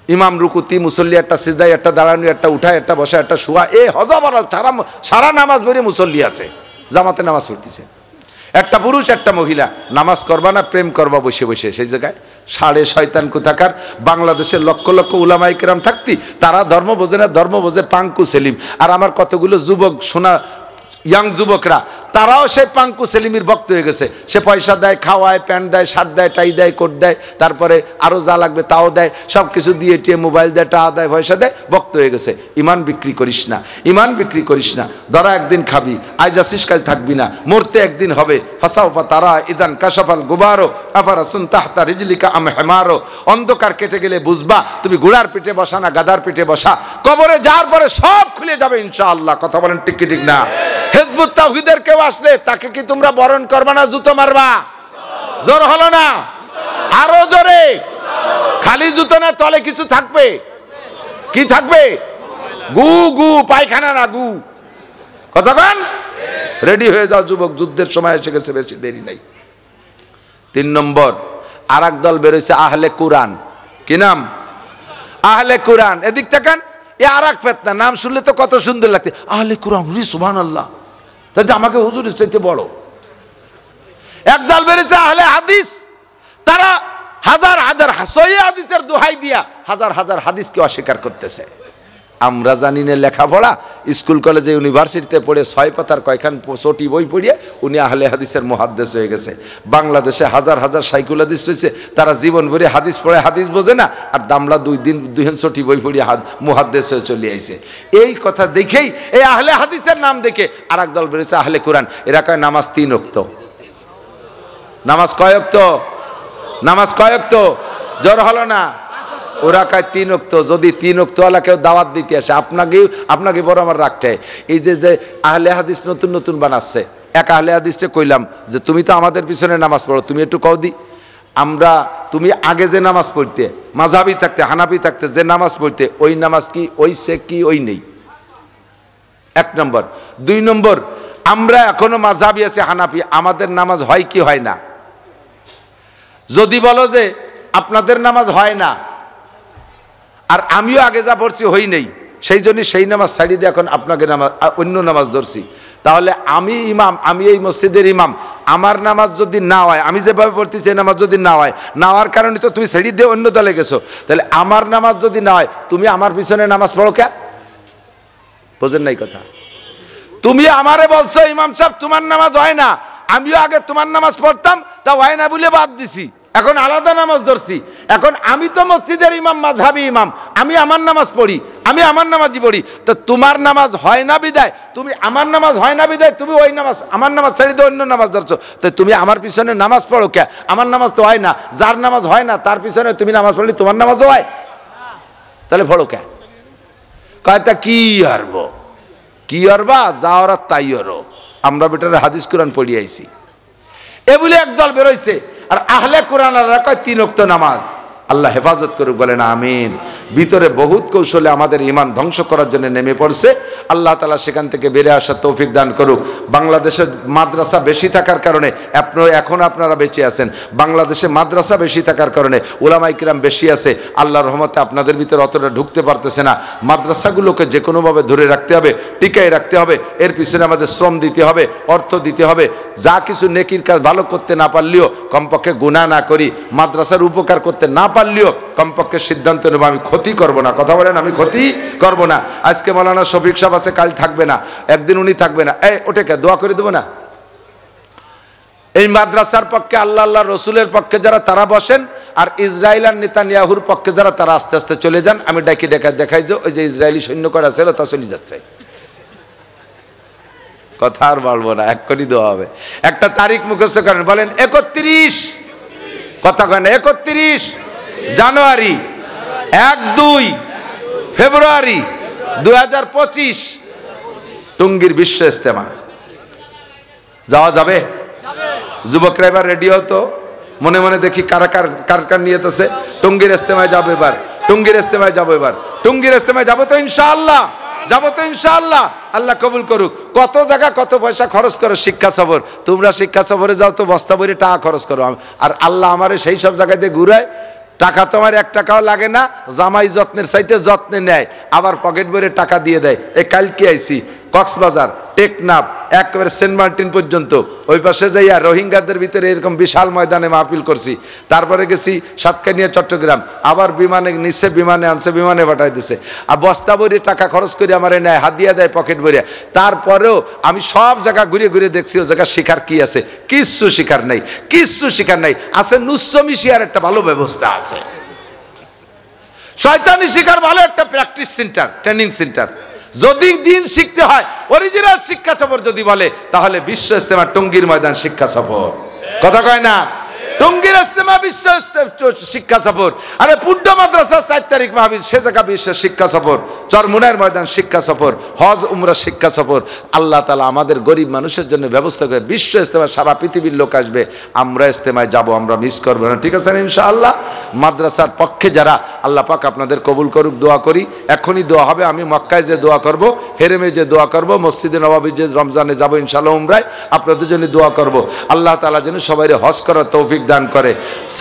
ইমাম রুকুতি, মুসল্লি একটা সিজদায়, একটা দাঁড়ানো, একটা উঠায়, একটা বসা, একটা শোয়া, এই হজাবার সারা নামাজ ভরে মুসল্লি আছে, জামাতে নামাজ পড়তেছে। একটা পুরুষ একটা মহিলা নামাজ করবা না প্রেম করবা বসে বসে, সেই জায়গায় সাড়ে শয়তান কোথাকার। বাংলাদেশের লক্ষ লক্ষ উলামায়ে কেরাম থাকতি, তারা ধর্ম বোঝে না, ধর্ম বোঝে পাঙ্কু সেলিম। আর আমার কতগুলো যুবক শোনা ইয়াং যুবকরা, তারাও সেই পাঙ্কু সেলিমের ভক্ত হয়ে গেছে। সে পয়সা দেয়, খাওয়ায়, প্যান্ট দেয়, শার্ট দেয়, টাই দেয়, কোট দেয়, তারপরে আরও যা লাগবে তাও দেয়, সব কিছু দিয়ে টিয়ে মোবাইল দেয়, টাকা দেয়, পয়সা দেয়, ভক্ত হয়ে গেছে। ইমান বিক্রি করিস না, ইমান বিক্রি করিস না। ধরা একদিন খাবি, আজ আসিস কাল থাকবি না, মরতে একদিন হবে। ফাসাউফা তারা ইদান কাশাফাল গুবারো আফারাসুন তাহতা রিজলিকা আম হেমারো। অন্ধকার কেটে গেলে বুঝবা তুমি ঘোড়ার পিঠে বসা না গাধার পিঠে বসা। কবরে যাওয়ার পরে সব খুলে যাবে ইনশাআল্লাহ। কথা বলেন ঠিক কি ঠিক না? হিজবুত তাওহীদের কেউ আসলে তাকে কি তোমরা বরণ করবা না জুতো মারবা? জোর হলো না? আরো জোরে। খালি জুতো না, তলে কিছু থাকবে। কি থাকবে? গু গু, পায়খানা না গু। কতক্ষণ? রেডি হয়ে যাও যুবক, যুদ্ধের সময় এসে গেছে, বেশি দেরি নাই। 3 নম্বর, আর এক দল বেরোইছে আহলে কুরআন। কি নাম? আহলে কুরআন। এদিক তাকান, এ আর এক ফেতনা। নাম শুনলে তো কত সুন্দর লাগছে, আহলে কুরআন, রি সুবহানাল্লাহ। তাই আমাকে হুজুরের চাইতে বড়। একদল বেরিয়েছে আহলে হাদিস, তারা হাজার হাজার সহিহ হাদিসের দোহাই দিয়া হাজার হাজার হাদিসকে অস্বীকার করতেছে। আমরা জানি না লেখাপড়া, স্কুল কলেজে ইউনিভার্সিটিতে পড়ে 6 পাতার কয়খান চটি বই পড়িয়ে উনি আহলে হাদিসের মুহাদ্দিস হয়ে গেছে। বাংলাদেশে হাজার হাজার সাইকুল হাদিস রয়েছে, তারা জীবন ভরে হাদিস পড়ে হাদিস বোঝে না, আর দামলা 2 দিন 2 চটি বই পড়িয়ে মুহাদ্দিস হয়ে চলে আইছে। এই কথা দেখেই, এই আহলে হাদিসের নাম দেখে আর এক দল বেরিয়েছে আহলে কোরআন। এরা কয় নামাজ 3 ওয়াক্ত। নামাজ কয় ওয়াক্ত? নামাজ কয় ওয়াক্ত? জোর হলো না? ওরা কয় 3 ওয়াক্ত। যদি 3 ওয়াক্তওয়ালা কেউ দাওয়াত দিতে আসে, আপনাকে বড় আমার রাখতে হয়। এই যে আহলে হাদিস নতুন নতুন বানাচ্ছে, এক আহলে হাদিসকে কইলাম যে তুমি তো আমাদের পিছনে নামাজ পড়ো, তুমি একটু কও দি। তুমি আগে যে নামাজ পড়তে, মাযহাবি থাকতে, হানাফি থাকতে যে নামাজ পড়তে, ওই নামাজ কি, ওই সে কি, ওই নেই? 1 নম্বর। 2 নম্বর, আমরা এখনো মাযহাবি আছি, হানাফি, আমাদের নামাজ হয় কি হয় না? যদি বলো যে আপনাদের নামাজ হয় না, আর আমিও আগে যা পড়ছি হই নেই, সেই জন্য সেই নামাজ ছাড়িয়ে দিয়ে এখন আপনাকে নামাজ অন্য নামাজ ধরছি, তাহলে আমি ইমাম, আমি এই মসজিদের ইমাম, আমার নামাজ যদি না হয়, আমি যেভাবে পড়তেছি এই নামাজ যদি না হয়, না হওয়ার কারণে তো তুমি ছাড়িয়ে দিয়ে অন্য দলে গেছো, তাহলে আমার নামাজ যদি না হয় তুমি আমার পিছনে নামাজ পড়ো কে? বোঝেন নাই কথা? তুমি আমারে বলছো ইমাম সাহেব তোমার নামাজ হয় না, আমিও আগে তোমার নামাজ পড়তাম, তা হয় না বলে বাদ দিছি, এখন আলাদা নামাজ ধরছি। এখন আমি তো মসজিদের ইমাম, মাযহাবি ইমাম, আমি আমার নামাজ পড়ি, আমি আমার নামাজই পড়ি। তো তোমার নামাজ হয় না বিদায়, তুমি আমার নামাজ হয় না বিদায় তুমি ওই নামাজ, আমার নামাজ ছেড়ে দিয়ে অন্য নামাজ ধরছো, তো তুমি আমার পিছনে নামাজ পড়ো কে? আমার নামাজ তো হয় না। যার নামাজ হয় না তার পিছনে তুমি নামাজ পড়লে তোমার নামাজও হয়, তাহলে পড়ো কে? কয়টা কি হারবো, কি হারবা, যা ওরা তাই হরো, আমরা বেটার হাদিস কোরআন পড়ি আইছি। এ বলে একদল বেরোইছে। আর আহলে কোরআন কয় 3 ওয়াক্ত নামাজ। আল্লাহ হেফাজত করুক, বলেন আমিন। ভিতরে বহুত কৌশলে আমাদের ইমান ধ্বংস করার জন্য নেমে পড়ছে। আল্লাহ তাআলা সেখান থেকে বেরে আসার তৌফিক দান করুক। বাংলাদেশে মাদ্রাসা বেশি থাকার কারণে এখন আপনারা বেঁচে আছেন। বাংলাদেশে মাদ্রাসা বেশি থাকার কারণে উলামায়ে কিরাম বেশি আছে। আল্লাহর রহমতে আপনাদের ভিতরে অতটা ঢুকতে পারতেছে না। মাদ্রাসাগুলোকে যে কোনোভাবে ধরে রাখতে হবে, টিকায় রাখতে হবে। এর পিছনে আমাদের শ্রম দিতে হবে, অর্থ দিতে হবে। যা কিছু নেকির কাজ ভালো করতে না পারলেও কমপক্ষে গুনাহ না করি, মাদ্রাসার উপকার করতে না পারলেও কমপক্ষে সিদ্ধান্ত নেব আমি ক্ষতি করব না। কথা বলেন, আমি ক্ষতি করব না। আজকে মাওলানা শফিক সাহেব আছে, কাল থাকবে না, একদিন উনি থাকবে না, ওটাকে দোয়া করে দেবো না। এই মাদ্রাসার পক্ষে আল্লাহ আল্লাহ রসুলের পক্ষে যারা তারা বসেন, আর ইসরায়েল আর নেতানিয়াহুর পক্ষে যারা তারা আস্তে আস্তে চলে যান। আমি ডাকি দেখাই যে ওই যে ইসরায়েলি সৈন্য করা ছিল তা চলে যাচ্ছে। কথা আর বলবো না, এক্ষুনি দেওয়া হবে। একটা তারিখ মুখস্থ করেন, বলেন 31, কথা কেন 31 জানুয়ারি, 1-2 ফেব্রুয়ারি 2025 টঙ্গীর বিশ্ব ইজতেমা। যাওয়া যাবে? যুবকরা এবার রেডি হতো, মনে মনে দেখি কার কার নিয়েতেছে। টঙ্গীর ইজতেমায় যাবো এবার, টঙ্গীর ইজতেমায় যাবো এবার, টঙ্গীর ইজতেমায় যাবো তো ইনশাআল্লাহ, যাবো তো ইনশাআল্লাহ। আল্লাহ কবুল করুক। কত জায়গা কত পয়সা খরচ করো শিক্ষা সফর, তোমরা শিক্ষা সফরে যাও তো বস্তা ভরে টাকা খরচ করো, আর আল্লাহ আমারে সেই সব জায়গায় দিয়ে ঘুরায়, টাকা তোমার 1 টাকাও লাগে না, জামাই যত্নের চাইতে যত্নে নেয়, আবার পকেট ভরে টাকা দিয়ে দেয়। এই কালকে আইছি কক্সবাজার, টেকনাফ, একেবারে সেন্ট মার্টিন পর্যন্ত, ওই পাশে যাইয়া রোহিঙ্গাদের ভিতরে এরকম বিশাল ময়দানে মাহফিল করছি। তারপরে গেছি সাতকানিয়া, চট্টগ্রাম, আবার বিমানে নিচে, বিমানে আনছে, বিমানে পাঠাই দিছে। আর বস্তা ভরে টাকা খরচ করে আমার নেয়, হাদিয়া দেয় পকেট ভরে। তারপরেও আমি সব জায়গা ঘুরে ঘুরে দেখছি ও জায়গা শিখার কি আছে, কিচ্ছু শিখার নাই, কিচ্ছু শিখার নাই। আছে নুসমি শিয়ার একটা ভালো ব্যবস্থা আছে, শয়তানি শিখার ভালো একটা প্র্যাকটিস সেন্টার, ট্রেনিং সেন্টার। যদি দিন শিখতে হয়, অরিজিনাল শিক্ষা সফর যদি বলে, তাহলে বিশ্ব ইস্তেমা টঙ্গীর ময়দান শিক্ষা সফর। কথা কয় না? টঙ্গীর ইস্তেমা বিশ্ব শিক্ষা সফর। আরে পুড্ড মাদ্রাসা 4 তারিখ মাহফিল, সে জায়গা বিশ্ব শিক্ষা সফর। চরমুনার ময়দান শিক্ষা সফর, হজ উমরা শিক্ষা সফর। আল্লাহ তাআলা আমাদের গরিব মানুষের জন্য ব্যবস্থা করে বিশ্ব ইস্তেমা, সারা পৃথিবীর লোক আসবে, আমরা ইস্তেমায় যাব, আমরা মিস করবো না। ঠিক আছে না ইনশাআল্লাহ? মাদ্রাসার পক্ষে যারা, আল্লাহ পাক আপনাদের কবুল করুক, দোয়া করি। এখনই দোয়া হবে, আমি মক্কায় যে দোয়া করব, হেরেমে যে দোয়া করব, মসজিদে নববী যে রমজানে যাব ইনশাআল্লাহ উমরায়, আপনাদের জন্য দোয়া করব। আল্লাহ তাআলা যেন সবাই হজ করার তৌফিক দান করে।